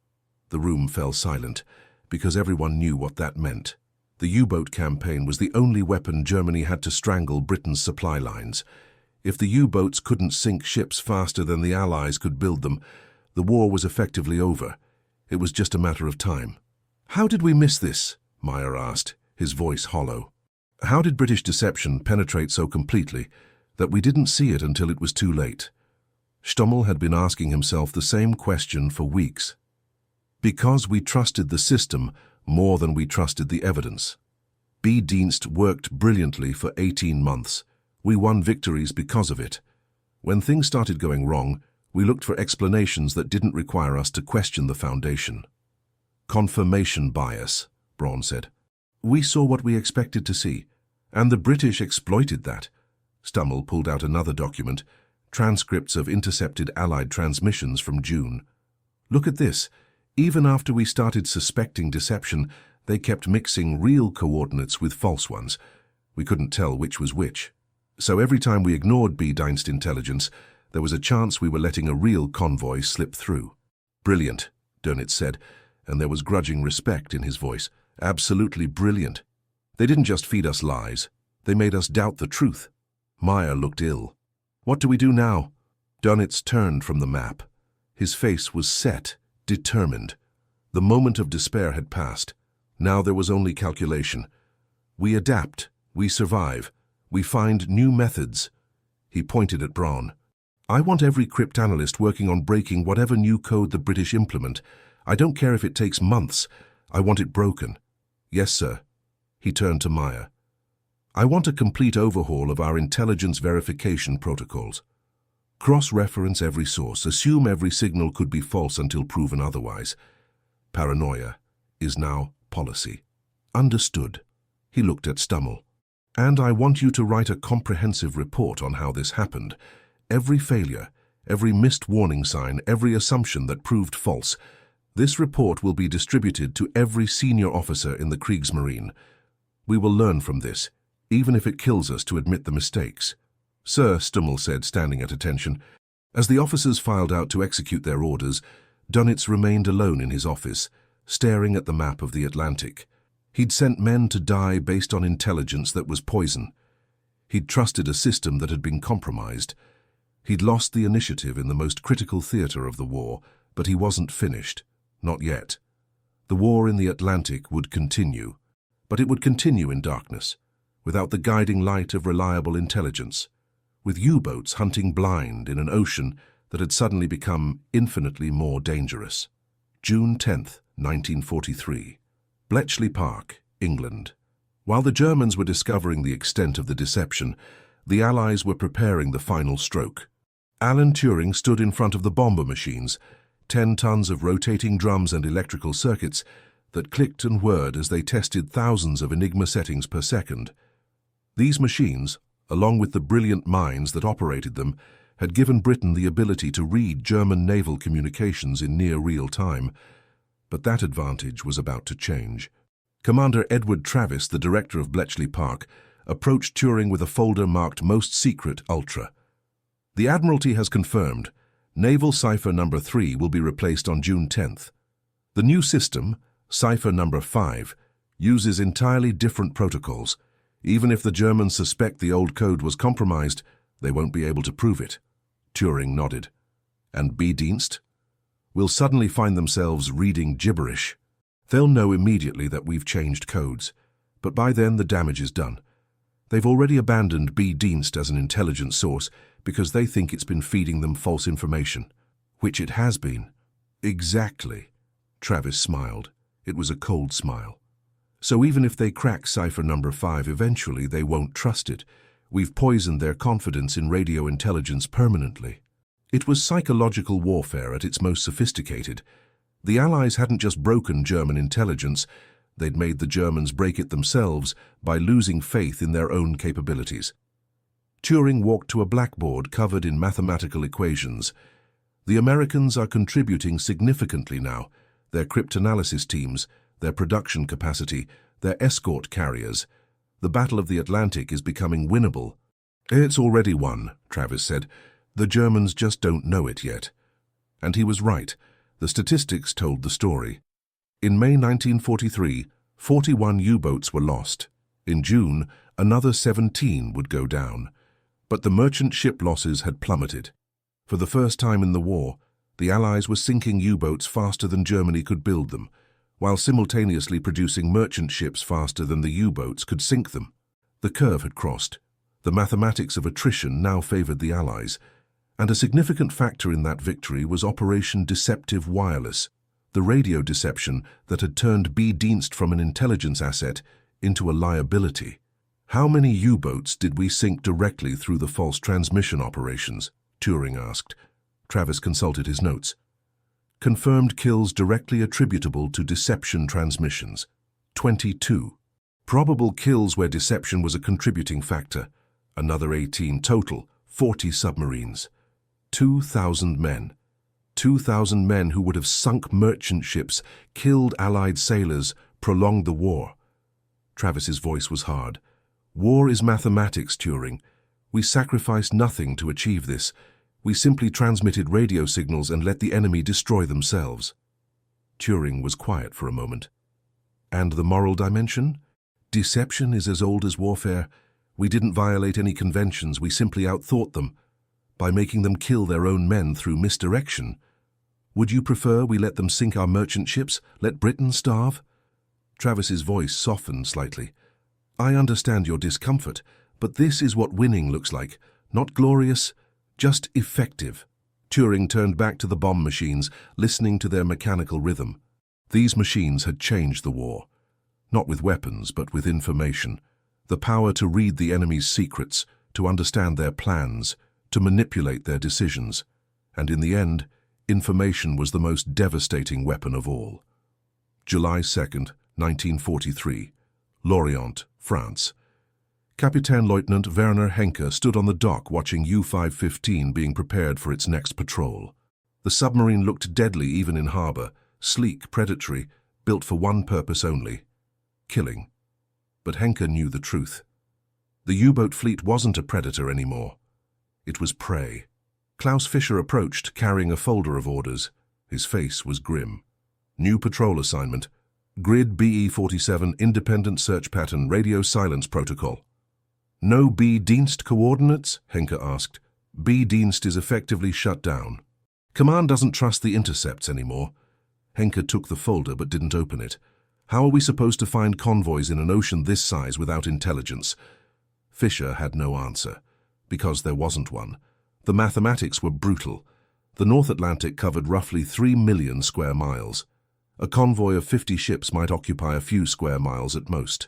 The room fell silent, because everyone knew what that meant. The U-boat campaign was the only weapon Germany had to strangle Britain's supply lines. If the U-boats couldn't sink ships faster than the Allies could build them, the war was effectively over. It was just a matter of time. "How did we miss this?" Meyer asked, his voice hollow. How did British deception penetrate so completely that we didn't see it until it was too late? Stommel had been asking himself the same question for weeks. Because we trusted the system more than we trusted the evidence. B-Dienst worked brilliantly for 18 months. We won victories because of it. When things started going wrong, we looked for explanations that didn't require us to question the foundation. "Confirmation bias," Braun said. "We saw what we expected to see, and the British exploited that." Stommel pulled out another document, transcripts of intercepted Allied transmissions from June. "Look at this. Even after we started suspecting deception, they kept mixing real coordinates with false ones. We couldn't tell which was which. So every time we ignored B-Dienst intelligence, there was a chance we were letting a real convoy slip through." "Brilliant," Dönitz said, and there was grudging respect in his voice. "Absolutely brilliant. They didn't just feed us lies. They made us doubt the truth." Meyer looked ill. "What do we do now?" Dönitz turned from the map. His face was set, determined. The moment of despair had passed. Now there was only calculation. "We adapt. We survive. We find new methods." He pointed at Braun. "I want every cryptanalyst working on breaking whatever new code the British implement. I don't care if it takes months. I want it broken." "Yes, sir." He turned to Meyer. "I want a complete overhaul of our intelligence verification protocols. Cross-reference every source. Assume every signal could be false until proven otherwise. Paranoia is now policy." "Understood." He looked at Stommel. "And I want you to write a comprehensive report on how this happened. Every failure, every missed warning sign, every assumption that proved false. This report will be distributed to every senior officer in the Kriegsmarine. We will learn from this, even if it kills us to admit the mistakes." "Sir," Stommel said, standing at attention. As the officers filed out to execute their orders, Dönitz remained alone in his office, staring at the map of the Atlantic. He'd sent men to die based on intelligence that was poison. He'd trusted a system that had been compromised. He'd lost the initiative in the most critical theater of the war, but he wasn't finished. Not yet. The war in the Atlantic would continue, but it would continue in darkness, without the guiding light of reliable intelligence, with U-boats hunting blind in an ocean that had suddenly become infinitely more dangerous. June 10th, 1943. Bletchley Park, England. While the Germans were discovering the extent of the deception, the Allies were preparing the final stroke. Alan Turing stood in front of the bomber machines, 10 tons of rotating drums and electrical circuits that clicked and whirred as they tested thousands of Enigma settings per second. These machines, along with the brilliant minds that operated them, had given Britain the ability to read German naval communications in near real time. But that advantage was about to change. Commander Edward Travis, the director of Bletchley Park, approached Turing with a folder marked Most Secret Ultra. "The Admiralty has confirmed. Naval Cipher Number 3 will be replaced on June 10th. The new system, Cipher Number 5, uses entirely different protocols. Even if the Germans suspect the old code was compromised, they won't be able to prove it." Turing nodded. "And B-Dienst? Will suddenly find themselves reading gibberish. They'll know immediately that we've changed codes, but by then the damage is done. They've already abandoned B-Dienst as an intelligence source because they think it's been feeding them false information, which it has been." "Exactly." Travis smiled. It was a cold smile. "So even if they crack Cipher Number 5 eventually, they won't trust it. We've poisoned their confidence in radio intelligence permanently." It was psychological warfare at its most sophisticated. The Allies hadn't just broken German intelligence, they'd made the Germans break it themselves by losing faith in their own capabilities. Turing walked to a blackboard covered in mathematical equations. "The Americans are contributing significantly now. Their cryptanalysis teams, their production capacity, their escort carriers. The Battle of the Atlantic is becoming winnable." "It's already won," Travis said. "The Germans just don't know it yet." And he was right. The statistics told the story. In May 1943, 41 U-boats were lost. In June, another 17 would go down. But the merchant ship losses had plummeted. For the first time in the war, the Allies were sinking U-boats faster than Germany could build them, while simultaneously producing merchant ships faster than the U-boats could sink them. The curve had crossed. The mathematics of attrition now favored the Allies, and a significant factor in that victory was Operation Deceptive Wireless, the radio deception that had turned B-Dienst from an intelligence asset into a liability. How many U-boats did we sink directly through the false transmission operations? Turing asked. Travis consulted his notes. Confirmed kills directly attributable to deception transmissions. 22. Probable kills where deception was a contributing factor. Another 18 total, 40 submarines. 2,000 men. 2,000 men who would have sunk merchant ships, killed Allied sailors, prolonged the war. Travis's voice was hard. War is mathematics, Turing. We sacrificed nothing to achieve this. We simply transmitted radio signals and let the enemy destroy themselves. Turing was quiet for a moment. And the moral dimension? Deception is as old as warfare. We didn't violate any conventions, we simply outthought them, by making them kill their own men through misdirection. Would you prefer we let them sink our merchant ships, let Britain starve? Travis's voice softened slightly. I understand your discomfort, but this is what winning looks like. Not glorious, just effective. Turing turned back to the bomb machines, listening to their mechanical rhythm. These machines had changed the war. Not with weapons, but with information. The power to read the enemy's secrets, to understand their plans, to manipulate their decisions. And in the end, information was the most devastating weapon of all. July 2nd, 1943. Lorient, France. Kapitänleutnant Werner Henke stood on the dock watching U-515 being prepared for its next patrol. The submarine looked deadly even in harbor, sleek, predatory, built for one purpose only: killing. But Henke knew the truth. The U-boat fleet wasn't a predator anymore. It was prey. Klaus Fischer approached, carrying a folder of orders. His face was grim. New patrol assignment. Grid BE-47 Independent Search Pattern Radio Silence Protocol. No B-Dienst coordinates? Henke asked. B-Dienst is effectively shut down. Command doesn't trust the intercepts anymore. Henke took the folder but didn't open it. How are we supposed to find convoys in an ocean this size without intelligence? Fischer had no answer, because there wasn't one. The mathematics were brutal. The North Atlantic covered roughly 3 million square miles. A convoy of 50 ships might occupy a few square miles at most.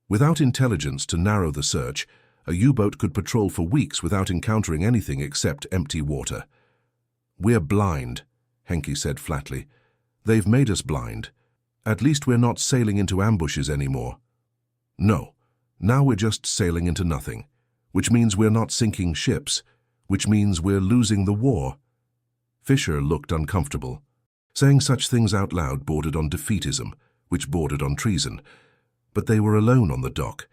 Without intelligence to narrow the search, a U-boat could patrol for weeks without encountering anything except empty water. We're blind, Henke said flatly. They've made us blind. At least we're not sailing into ambushes anymore. No, now we're just sailing into nothing, which means we're not sinking ships, which means we're losing the war. Fischer looked uncomfortable. Saying such things out loud bordered on defeatism, which bordered on treason. But they were alone on the dock,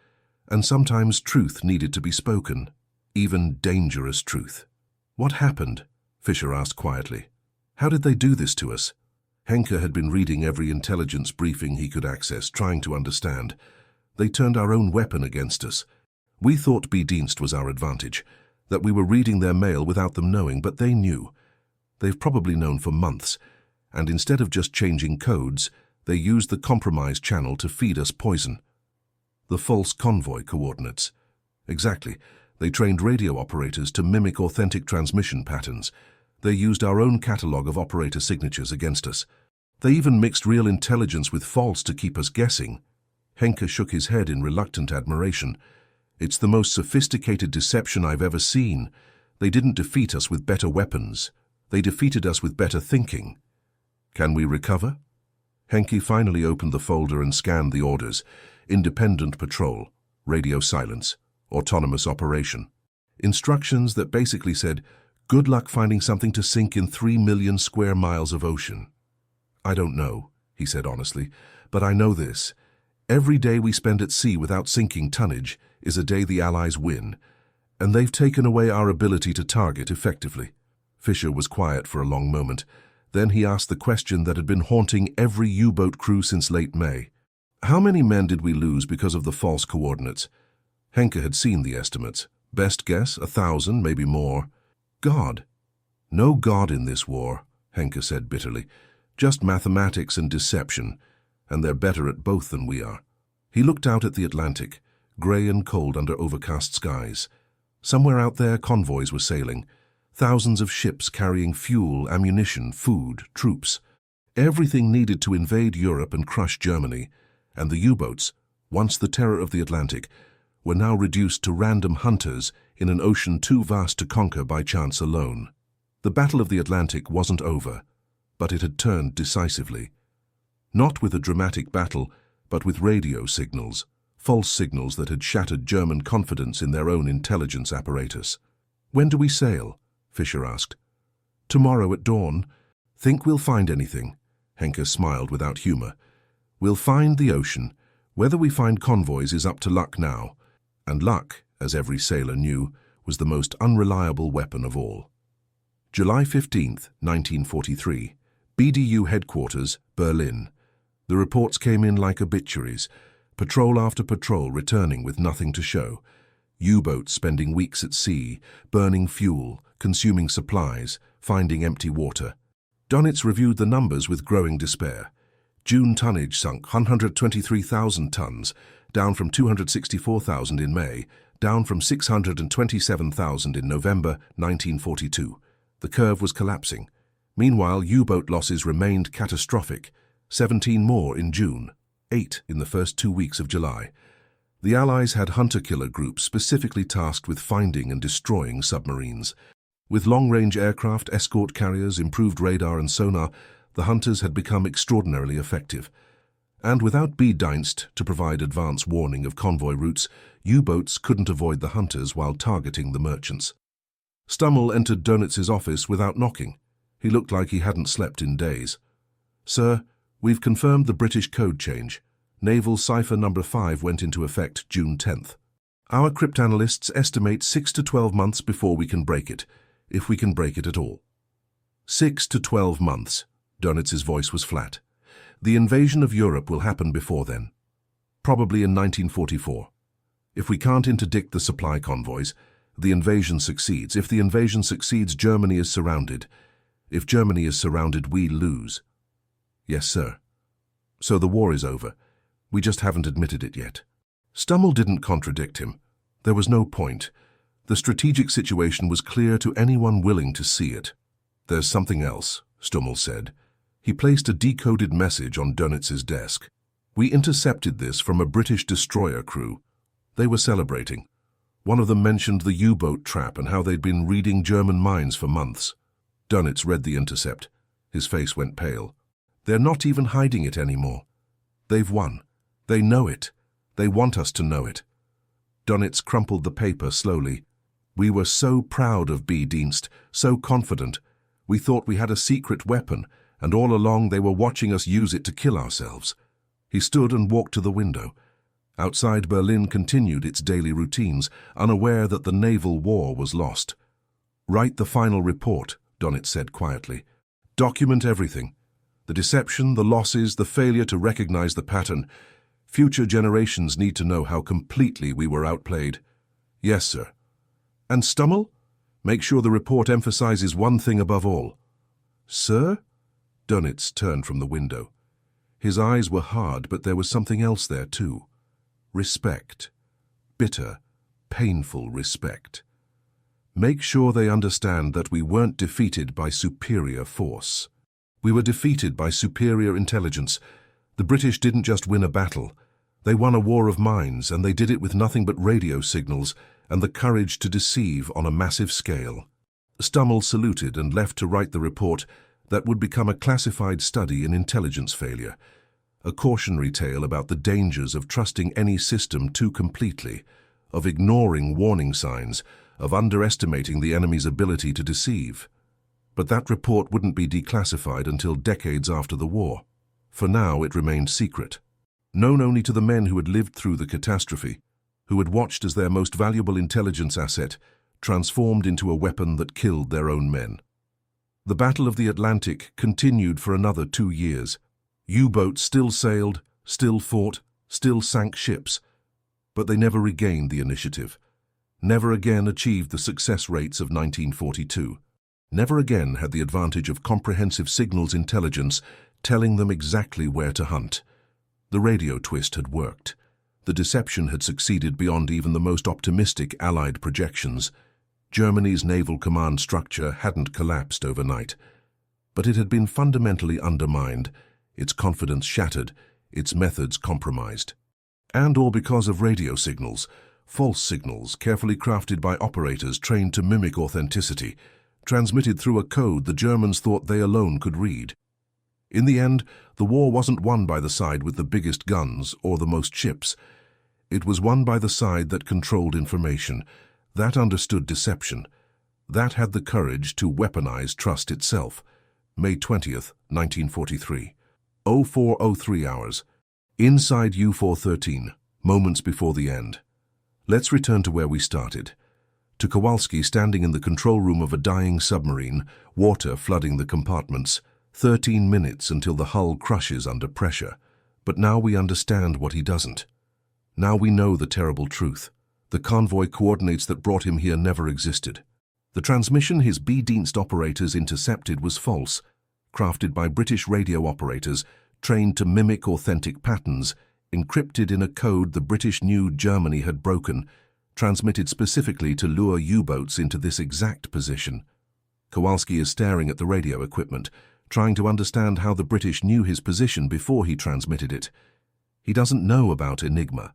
and sometimes truth needed to be spoken, even dangerous truth. What happened? Fischer asked quietly. How did they do this to us? Henke had been reading every intelligence briefing he could access, trying to understand. They turned our own weapon against us. We thought B-Dienst was our advantage, that we were reading their mail without them knowing, but they knew. They've probably known for months, and instead of just changing codes, they used the compromised channel to feed us poison. The false convoy coordinates. Exactly. They trained radio operators to mimic authentic transmission patterns. They used our own catalogue of operator signatures against us. They even mixed real intelligence with false to keep us guessing. Henke shook his head in reluctant admiration. It's the most sophisticated deception I've ever seen. They didn't defeat us with better weapons. They defeated us with better thinking. Can we recover? Henke finally opened the folder and scanned the orders. Independent patrol, radio silence, autonomous operation. Instructions that basically said, good luck finding something to sink in 3 million square miles of ocean. I don't know, he said honestly, but I know this. Every day we spend at sea without sinking tonnage is a day the Allies win, and they've taken away our ability to target effectively. Fischer was quiet for a long moment. Then he asked the question that had been haunting every U-boat crew since late May. How many men did we lose because of the false coordinates? Henke had seen the estimates. Best guess, 1,000, maybe more. God. No God in this war, Henke said bitterly. Just mathematics and deception, and they're better at both than we are. He looked out at the Atlantic, grey and cold under overcast skies. Somewhere out there, convoys were sailing. Thousands of ships carrying fuel, ammunition, food, troops. Everything needed to invade Europe and crush Germany. And the U-boats, once the terror of the Atlantic, were now reduced to random hunters in an ocean too vast to conquer by chance alone. The Battle of the Atlantic wasn't over, but it had turned decisively. Not with a dramatic battle, but with radio signals, false signals that had shattered German confidence in their own intelligence apparatus. "When do we sail?" Fischer asked. "Tomorrow at dawn. Think we'll find anything?" Henke smiled without humor. "We'll find the ocean. Whether we find convoys is up to luck now." And luck, as every sailor knew, was the most unreliable weapon of all. July 15th, 1943. BDU headquarters, Berlin. The reports came in like obituaries. Patrol after patrol returning with nothing to show. U-boats spending weeks at sea, burning fuel, consuming supplies, finding empty water. Dönitz reviewed the numbers with growing despair. June tonnage sunk 123,000 tons, down from 264,000 in May, down from 627,000 in November 1942. The curve was collapsing. Meanwhile, U-boat losses remained catastrophic. 17 more in June, 8 in the first 2 weeks of July. The Allies had hunter-killer groups specifically tasked with finding and destroying submarines. With long-range aircraft, escort carriers, improved radar and sonar, the hunters had become extraordinarily effective. And without B-Dienst to provide advance warning of convoy routes, U-boats couldn't avoid the hunters while targeting the merchants. Stummel entered Dönitz's office without knocking. He looked like he hadn't slept in days. "Sir, we've confirmed the British code change. Naval Cipher number 5 went into effect June 10th. Our cryptanalysts estimate 6 to 12 months before we can break it, if we can break it at all." 6 to 12 months. Dönitz's voice was flat. "The invasion of Europe will happen before then. Probably in 1944. If we can't interdict the supply convoys, the invasion succeeds. If the invasion succeeds, Germany is surrounded. If Germany is surrounded, we lose." "Yes, sir." "So the war is over. We just haven't admitted it yet." Stummel didn't contradict him. There was no point. The strategic situation was clear to anyone willing to see it. "There's something else," Stummel said. He placed a decoded message on Dönitz's desk. "We intercepted this from a British destroyer crew. They were celebrating. One of them mentioned the U-boat trap and how they'd been reading German minds for months." Dönitz read the intercept. His face went pale. "They're not even hiding it anymore. They've won. They know it. They want us to know it." Dönitz crumpled the paper slowly. "We were so proud of B-Dienst, so confident. We thought we had a secret weapon, and all along they were watching us use it to kill ourselves." He stood and walked to the window. Outside, Berlin continued its daily routines, unaware that the naval war was lost. "Write the final report," Dönitz said quietly. "Document everything. The deception, the losses, the failure to recognize the pattern. Future generations need to know how completely we were outplayed." "Yes, sir." "And Stummel? Make sure the report emphasizes one thing above all." "Sir?" Dönitz turned from the window. His eyes were hard, but there was something else there too. Respect. Bitter, painful respect. "Make sure they understand that we weren't defeated by superior force. We were defeated by superior intelligence. The British didn't just win a battle. They won a war of minds, and they did it with nothing but radio signals and the courage to deceive on a massive scale." Stummel saluted and left to write the report that would become a classified study in intelligence failure, a cautionary tale about the dangers of trusting any system too completely, of ignoring warning signs, of underestimating the enemy's ability to deceive. But that report wouldn't be declassified until decades after the war. For now, it remained secret, known only to the men who had lived through the catastrophe, who had watched as their most valuable intelligence asset transformed into a weapon that killed their own men. The Battle of the Atlantic continued for another 2 years. U-boats still sailed, still fought, still sank ships, but they never regained the initiative. Never again achieved the success rates of 1942. Never again had the advantage of comprehensive signals intelligence telling them exactly where to hunt. The radio twist had worked. The deception had succeeded beyond even the most optimistic Allied projections. Germany's naval command structure hadn't collapsed overnight, but it had been fundamentally undermined, its confidence shattered, its methods compromised. And all because of radio signals, false signals carefully crafted by operators trained to mimic authenticity, transmitted through a code the Germans thought they alone could read. In the end, the war wasn't won by the side with the biggest guns or the most ships. It was won by the side that controlled information, that understood deception, that had the courage to weaponize trust itself. May 20th, 1943. 0403 hours. Inside U-413, moments before the end. Let's return to where we started. To Kowalski standing in the control room of a dying submarine, water flooding the compartments, 13 minutes until the hull crushes under pressure. But now we understand what he doesn't. Now we know the terrible truth. The convoy coordinates that brought him here never existed. The transmission his B-Dienst operators intercepted was false, crafted by British radio operators trained to mimic authentic patterns, encrypted in a code the British knew Germany had broken, transmitted specifically to lure U-boats into this exact position. Kowalski is staring at the radio equipment, trying to understand how the British knew his position before he transmitted it. He doesn't know about Enigma,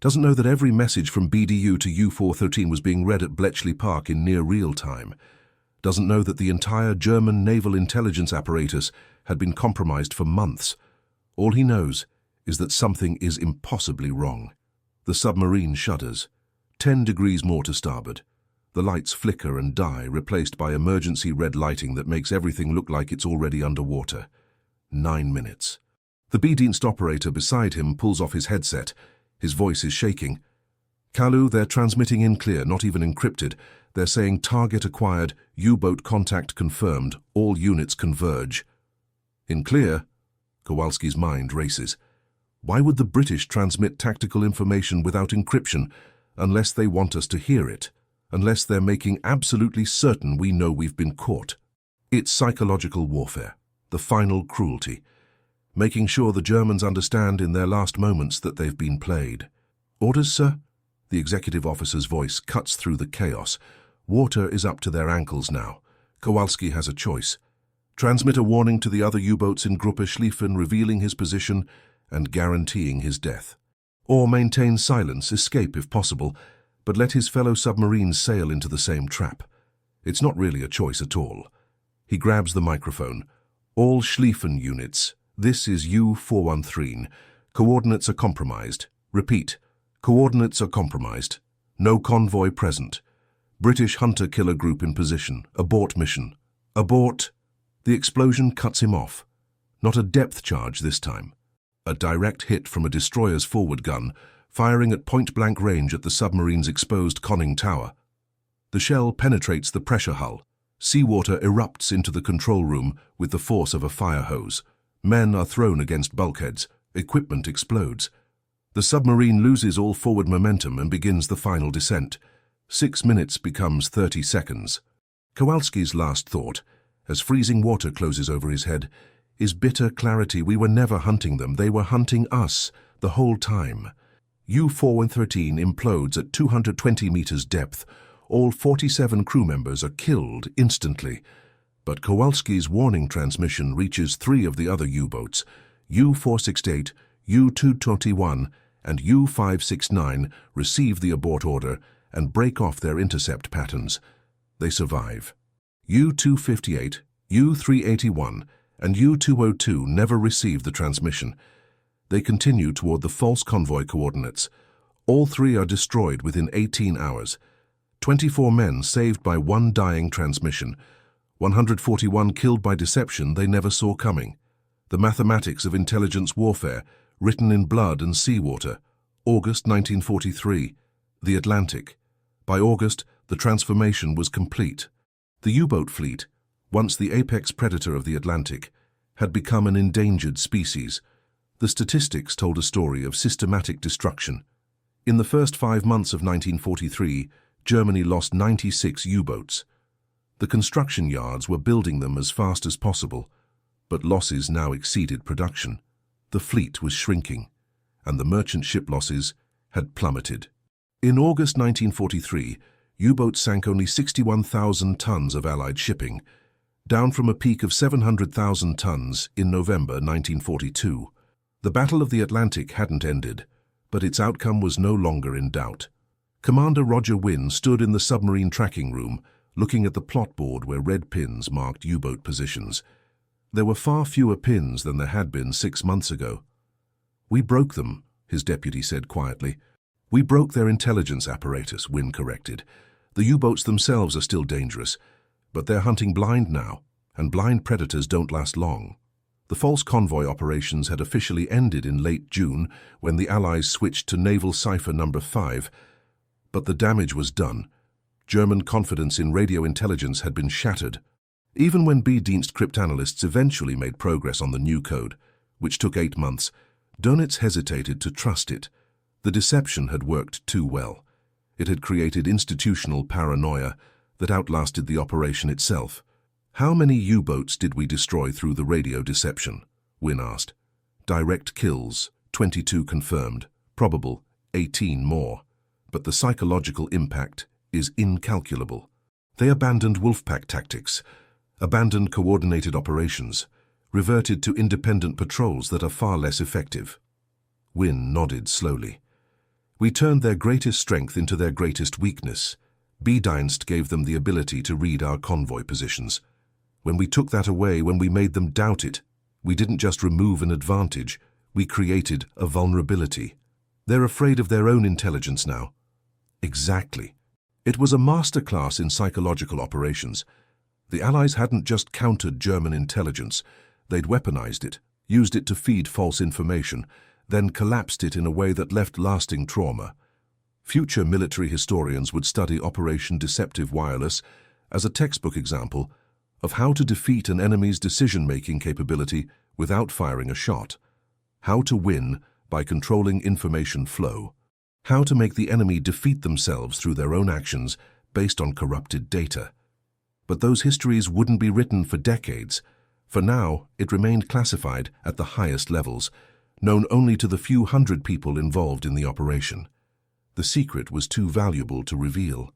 doesn't know that every message from BDU to U-413 was being read at Bletchley Park in near real time, doesn't know that the entire German naval intelligence apparatus had been compromised for months. All he knows is that something is impossibly wrong. The submarine shudders. 10 degrees more to starboard. The lights flicker and die, replaced by emergency red lighting that makes everything look like it's already underwater. 9 minutes. The B-Dienst operator beside him pulls off his headset. His voice is shaking. Kalu, they're transmitting in clear, not even encrypted. They're saying target acquired, U-boat contact confirmed, all units converge. In clear? Kowalski's mind races. Why would the British transmit tactical information without encryption, unless they want us to hear it? Unless they're making absolutely certain we know we've been caught. It's psychological warfare, the final cruelty, making sure the Germans understand in their last moments that they've been played. Orders, sir? The executive officer's voice cuts through the chaos. Water is up to their ankles now. Kowalski has a choice. Transmit a warning to the other U-boats in Gruppe Schlieffen revealing his position and guaranteeing his death. Or maintain silence, escape if possible, but let his fellow submarines sail into the same trap. It's not really a choice at all. He grabs the microphone. All Schlieffen units, this is U-413. Coordinates are compromised. Repeat, coordinates are compromised. No convoy present. British hunter-killer group in position. Abort mission. Abort. The explosion cuts him off. Not a depth charge this time. A direct hit from a destroyer's forward gun, firing at point-blank range at the submarine's exposed conning tower. The shell penetrates the pressure hull. Seawater erupts into the control room with the force of a fire hose. Men are thrown against bulkheads. Equipment explodes. The submarine loses all forward momentum and begins the final descent. 6 minutes becomes 30 seconds. Kowalski's last thought, as freezing water closes over his head, is bitter clarity. We were never hunting them. They were hunting us the whole time. U-413 implodes at 220 meters depth. All 47 crew members are killed instantly. But Kowalski's warning transmission reaches 3 of the other U-boats. U-468, U-221, and U-569 receive the abort order and break off their intercept patterns. They survive. U-258, U-381, and U-202 never receive the transmission. They continue toward the false convoy coordinates. All 3 are destroyed within 18 hours. 24 men saved by 1 dying transmission. 141 killed by deception they never saw coming. The mathematics of intelligence warfare, written in blood and seawater. August 1943. The Atlantic. By August, the transformation was complete. The U-boat fleet, once the apex predator of the Atlantic, had become an endangered species. The statistics told a story of systematic destruction. In the first 5 months of 1943, Germany lost 96 U-boats. The construction yards were building them as fast as possible, but losses now exceeded production. The fleet was shrinking, and the merchant ship losses had plummeted. In August 1943, U-boats sank only 61,000 tons of Allied shipping, down from a peak of 700,000 tons in November 1942. The Battle of the Atlantic hadn't ended, but its outcome was no longer in doubt. Commander Roger Wynne stood in the submarine tracking room, looking at the plot board where red pins marked U-boat positions. There were far fewer pins than there had been 6 months ago. "We broke them," his deputy said quietly. "We broke their intelligence apparatus," Wynne corrected. "The U-boats themselves are still dangerous, but they're hunting blind now, and blind predators don't last long." The false convoy operations had officially ended in late June when the Allies switched to Naval Cipher No. 5, but the damage was done. German confidence in radio intelligence had been shattered. Even when B-Dienst cryptanalysts eventually made progress on the new code, which took 8 months, Dönitz hesitated to trust it. The deception had worked too well. It had created institutional paranoia that outlasted the operation itself. "How many U-boats did we destroy through the radio deception?" Wynne asked. "Direct kills, 22 confirmed. Probable, 18 more. But the psychological impact is incalculable. They abandoned wolfpack tactics, abandoned coordinated operations, reverted to independent patrols that are far less effective." Wynne nodded slowly. "We turned their greatest strength into their greatest weakness. B-Dienst gave them the ability to read our convoy positions. When we took that away, when we made them doubt it, we didn't just remove an advantage, we created a vulnerability. They're afraid of their own intelligence now." Exactly. It was a masterclass in psychological operations. The Allies hadn't just countered German intelligence, they'd weaponized it, used it to feed false information, then collapsed it in a way that left lasting trauma. Future military historians would study Operation Deceptive Wireless as a textbook example of how to defeat an enemy's decision-making capability without firing a shot, how to win by controlling information flow, how to make the enemy defeat themselves through their own actions based on corrupted data. But those histories wouldn't be written for decades. For now, it remained classified at the highest levels, known only to the few hundred people involved in the operation. The secret was too valuable to reveal.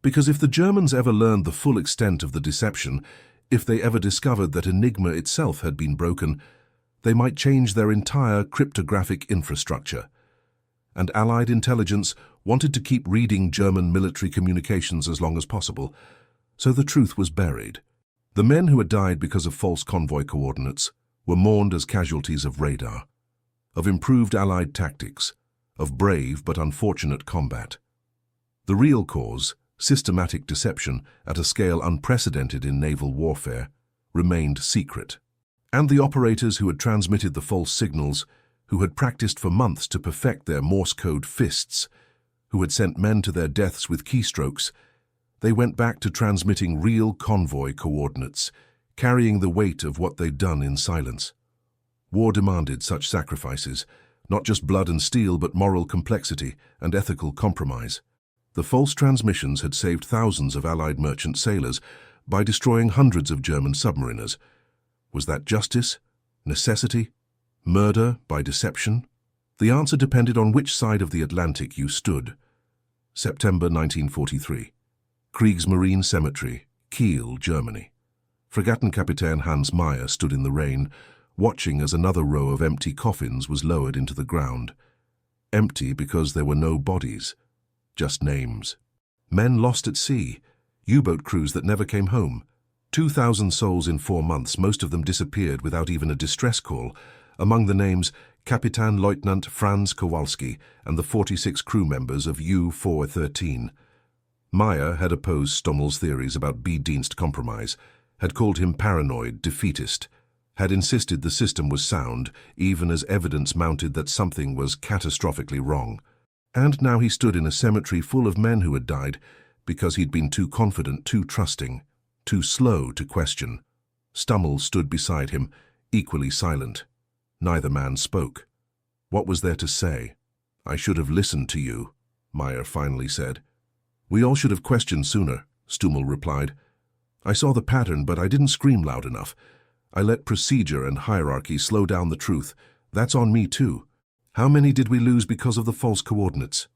Because if the Germans ever learned the full extent of the deception, if they ever discovered that Enigma itself had been broken, they might change their entire cryptographic infrastructure. And Allied intelligence wanted to keep reading German military communications as long as possible, so the truth was buried. The men who had died because of false convoy coordinates were mourned as casualties of radar, of improved Allied tactics, of brave but unfortunate combat. The real cause, systematic deception at a scale unprecedented in naval warfare, remained secret. And the operators who had transmitted the false signals, who had practiced for months to perfect their Morse code fists, who had sent men to their deaths with keystrokes, they went back to transmitting real convoy coordinates, carrying the weight of what they'd done in silence. War demanded such sacrifices, not just blood and steel, but moral complexity and ethical compromise. The false transmissions had saved thousands of Allied merchant sailors by destroying hundreds of German submariners. Was that justice? Necessity? Murder by deception? The answer depended on which side of the Atlantic you stood. September 1943. Kriegsmarine Cemetery, Kiel, Germany. Fregattenkapitän Hans Meyer stood in the rain, watching as another row of empty coffins was lowered into the ground. Empty because there were no bodies, just names. Men lost at sea, U-boat crews that never came home. 2,000 souls in 4 months, most of them disappeared without even a distress call. Among the names, Kapitänleutnant Franz Kowalski and the 46 crew members of U-413. Meyer had opposed Stommel's theories about B-Dienst compromise, had called him paranoid, defeatist, had insisted the system was sound, even as evidence mounted that something was catastrophically wrong. And now he stood in a cemetery full of men who had died because he'd been too confident, too trusting, too slow to question. Stummel stood beside him, equally silent. Neither man spoke. What was there to say? "I should have listened to you," Meyer finally said. "We all should have questioned sooner," Stummel replied. "I saw the pattern, but I didn't scream loud enough. I let procedure and hierarchy slow down the truth. That's on me too. How many did we lose because of the false coordinates?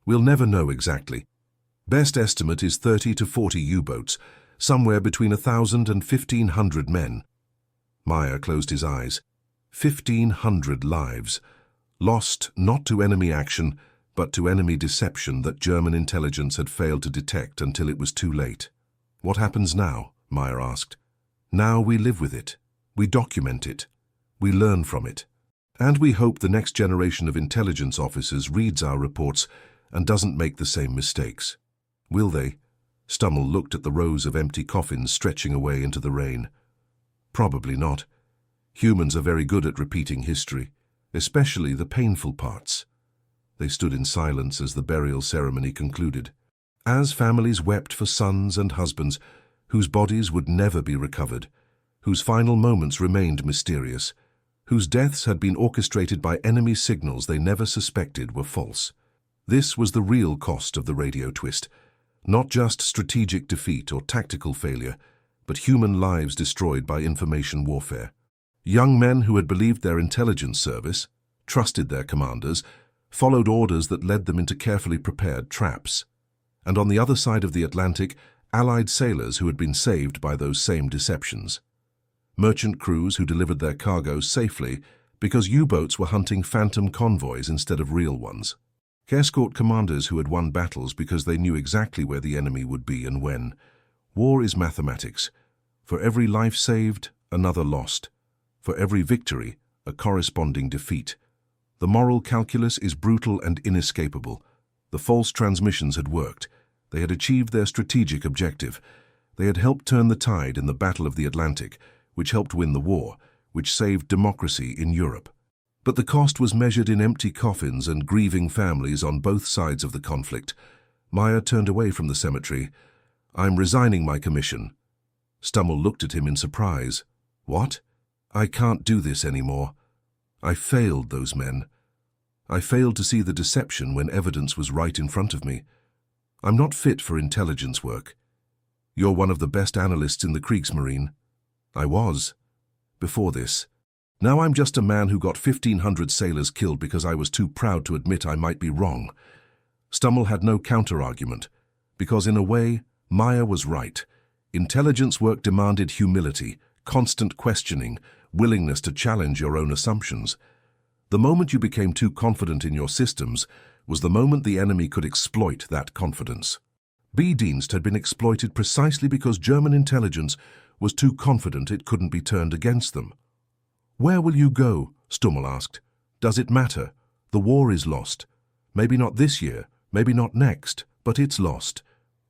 We'll never know exactly. Best estimate is 30 to 40 U-boats, somewhere between 1,000 and 1,500 men." Meyer closed his eyes. 1,500 lives, lost not to enemy action, but to enemy deception that German intelligence had failed to detect until it was too late. "What happens now?" Meyer asked. "Now we live with it. We document it. We learn from it. And we hope the next generation of intelligence officers reads our reports and doesn't make the same mistakes." "Will they?" Stummel looked at the rows of empty coffins stretching away into the rain. "Probably not. Humans are very good at repeating history, especially the painful parts." They stood in silence as the burial ceremony concluded. As families wept for sons and husbands whose bodies would never be recovered, whose final moments remained mysterious, whose deaths had been orchestrated by enemy signals they never suspected were false. This was the real cost of the radio twist, not just strategic defeat or tactical failure, but human lives destroyed by information warfare. Young men who had believed their intelligence service, trusted their commanders, followed orders that led them into carefully prepared traps. And on the other side of the Atlantic, Allied sailors who had been saved by those same deceptions. Merchant crews who delivered their cargo safely because U-boats were hunting phantom convoys instead of real ones. Escort commanders who had won battles because they knew exactly where the enemy would be and when. War is mathematics. For every life saved, another lost. For every victory, a corresponding defeat. The moral calculus is brutal and inescapable. The false transmissions had worked. They had achieved their strategic objective. They had helped turn the tide in the Battle of the Atlantic, which helped win the war, which saved democracy in Europe. But the cost was measured in empty coffins and grieving families on both sides of the conflict. Meyer turned away from the cemetery. "I'm resigning my commission." Stummel looked at him in surprise. "What?" "I can't do this anymore. I failed those men. I failed to see the deception when evidence was right in front of me. I'm not fit for intelligence work. You're one of the best analysts in the Kriegsmarine." "I was. Before this. Now I'm just a man who got 1,500 sailors killed because I was too proud to admit I might be wrong." Stummel had no counter-argument, because in a way, Meyer was right. Intelligence work demanded humility, constant questioning, willingness to challenge your own assumptions. The moment you became too confident in your systems was the moment the enemy could exploit that confidence. B-Dienst had been exploited precisely because German intelligence was too confident it couldn't be turned against them. "Where will you go?" Stummel asked. "Does it matter? The war is lost. Maybe not this year, maybe not next, but it's lost.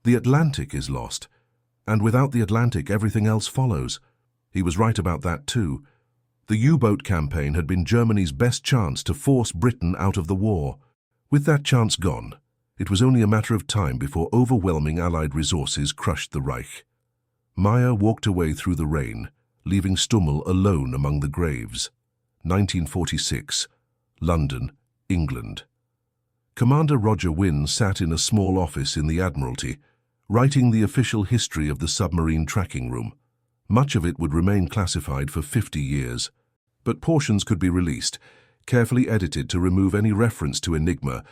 The Atlantic is lost. And without the Atlantic, everything else follows." He was right about that too. The U-boat campaign had been Germany's best chance to force Britain out of the war. With that chance gone, it was only a matter of time before overwhelming Allied resources crushed the Reich. Meyer walked away through the rain, leaving Stummel alone among the graves. 1946, London, England. Commander Roger Wynne sat in a small office in the Admiralty, writing the official history of the submarine tracking room. Much of it would remain classified for 50 years, but portions could be released, carefully edited to remove any reference to Enigma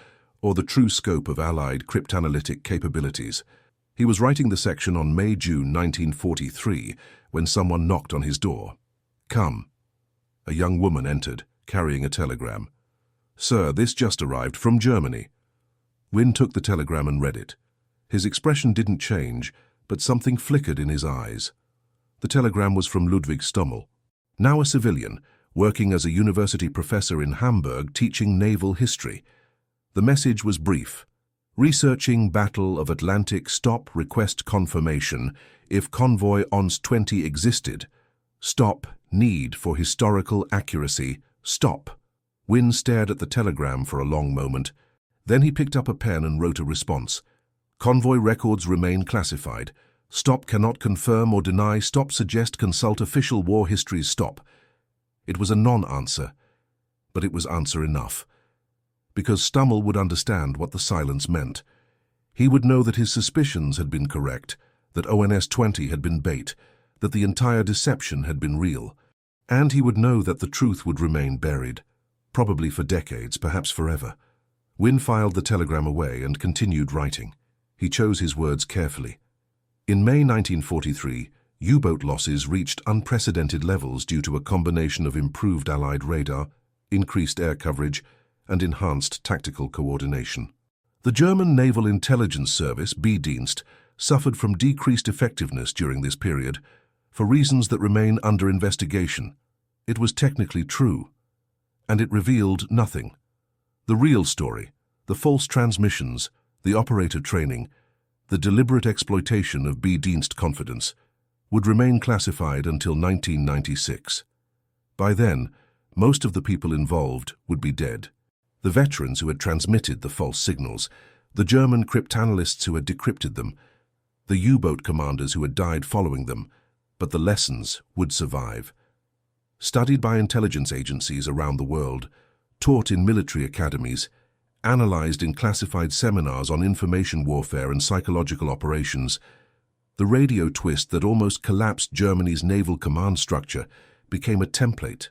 or the true scope of Allied cryptanalytic capabilities. He was writing the section on May-June 1943 when someone knocked on his door. "Come." A young woman entered, carrying a telegram. "Sir, this just arrived from Germany." Wynne took the telegram and read it. His expression didn't change, but something flickered in his eyes. The telegram was from Ludwig Stummel, now a civilian, working as a university professor in Hamburg teaching naval history. The message was brief. "Researching Battle of Atlantic, stop, request confirmation. If convoy ONS 20 existed. Stop, need for historical accuracy. Stop." Wynne stared at the telegram for a long moment. Then he picked up a pen and wrote a response. "Convoy records remain classified. Stop cannot confirm or deny, stop suggest consult official war histories stop. It was a non-answer, but it was answer enough. Because Stummel would understand what the silence meant. He would know that his suspicions had been correct, that ONS-20 had been bait, that the entire deception had been real. And he would know that the truth would remain buried, probably for decades, perhaps forever. Wynne filed the telegram away and continued writing. He chose his words carefully. In May 1943, U-boat losses reached unprecedented levels due to a combination of improved Allied radar, increased air coverage, and enhanced tactical coordination. The German Naval Intelligence Service, B-Dienst, suffered from decreased effectiveness during this period, for reasons that remain under investigation. It was technically true, and it revealed nothing. The real story, the false transmissions, the operator training, the deliberate exploitation of B-Dienst confidence, would remain classified until 1996. By then, most of the people involved would be dead. The veterans who had transmitted the false signals, the German cryptanalysts who had decrypted them, the U-boat commanders who had died following them, but the lessons would survive. Studied by intelligence agencies around the world, taught in military academies, analyzed in classified seminars on information warfare and psychological operations, the radio twist that almost collapsed Germany's naval command structure became a template,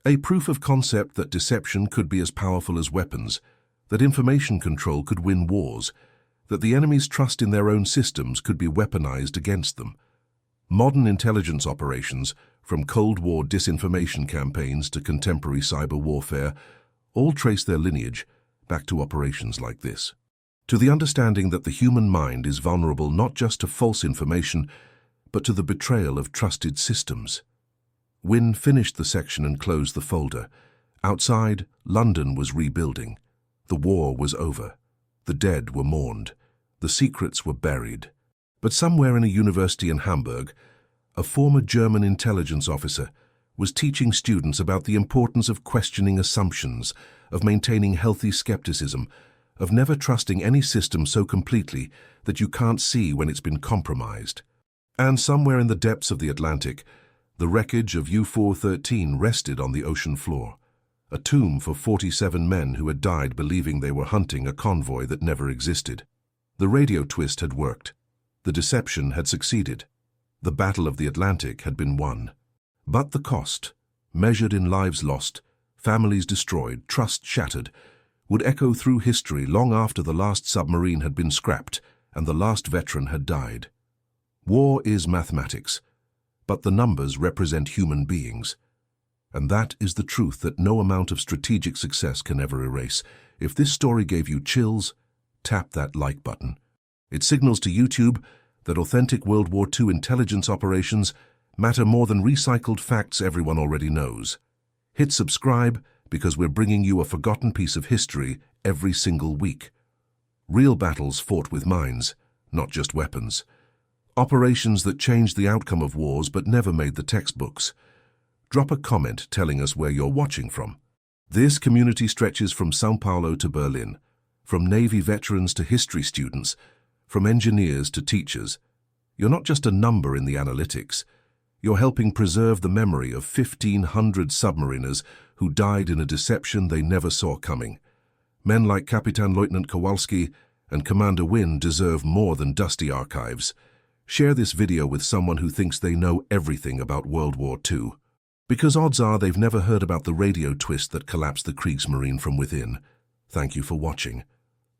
a proof of concept that deception could be as powerful as weapons, that information control could win wars, that the enemy's trust in their own systems could be weaponized against them. Modern intelligence operations, from Cold War disinformation campaigns to contemporary cyber warfare, all trace their lineage back to operations like this. To the understanding that the human mind is vulnerable not just to false information, but to the betrayal of trusted systems. Wynne finished the section and closed the folder. Outside, London was rebuilding. The war was over. The dead were mourned. The secrets were buried. But somewhere in a university in Hamburg, a former German intelligence officer was teaching students about the importance of questioning assumptions, of maintaining healthy skepticism, of never trusting any system so completely that you can't see when it's been compromised. And somewhere in the depths of the Atlantic, the wreckage of U-413 rested on the ocean floor, a tomb for 47 men who had died believing they were hunting a convoy that never existed. The radio twist had worked. The deception had succeeded. The Battle of the Atlantic had been won. But the cost, measured in lives lost, families destroyed, trust shattered, would echo through history long after the last submarine had been scrapped and the last veteran had died. War is mathematics, but the numbers represent human beings. And that is the truth that no amount of strategic success can ever erase. If this story gave you chills, tap that like button. It signals to YouTube that authentic World War II intelligence operations matter more than recycled facts everyone already knows. Hit subscribe because we're bringing you a forgotten piece of history every single week. Real battles fought with minds, not just weapons. Operations that changed the outcome of wars but never made the textbooks. Drop a comment telling us where you're watching from. This community stretches from São Paulo to Berlin, from Navy veterans to history students, from engineers to teachers. You're not just a number in the analytics. You're helping preserve the memory of 1,500 submariners who died in a deception they never saw coming. Men like Kapitänleutnant Kowalski and Commander Wynne deserve more than dusty archives. Share this video with someone who thinks they know everything about World War II. Because odds are they've never heard about the radio twist that collapsed the Kriegsmarine from within. Thank you for watching.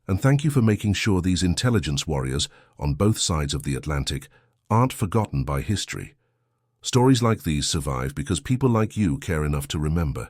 And thank you for making sure these intelligence warriors on both sides of the Atlantic aren't forgotten by history. Stories like these survive because people like you care enough to remember.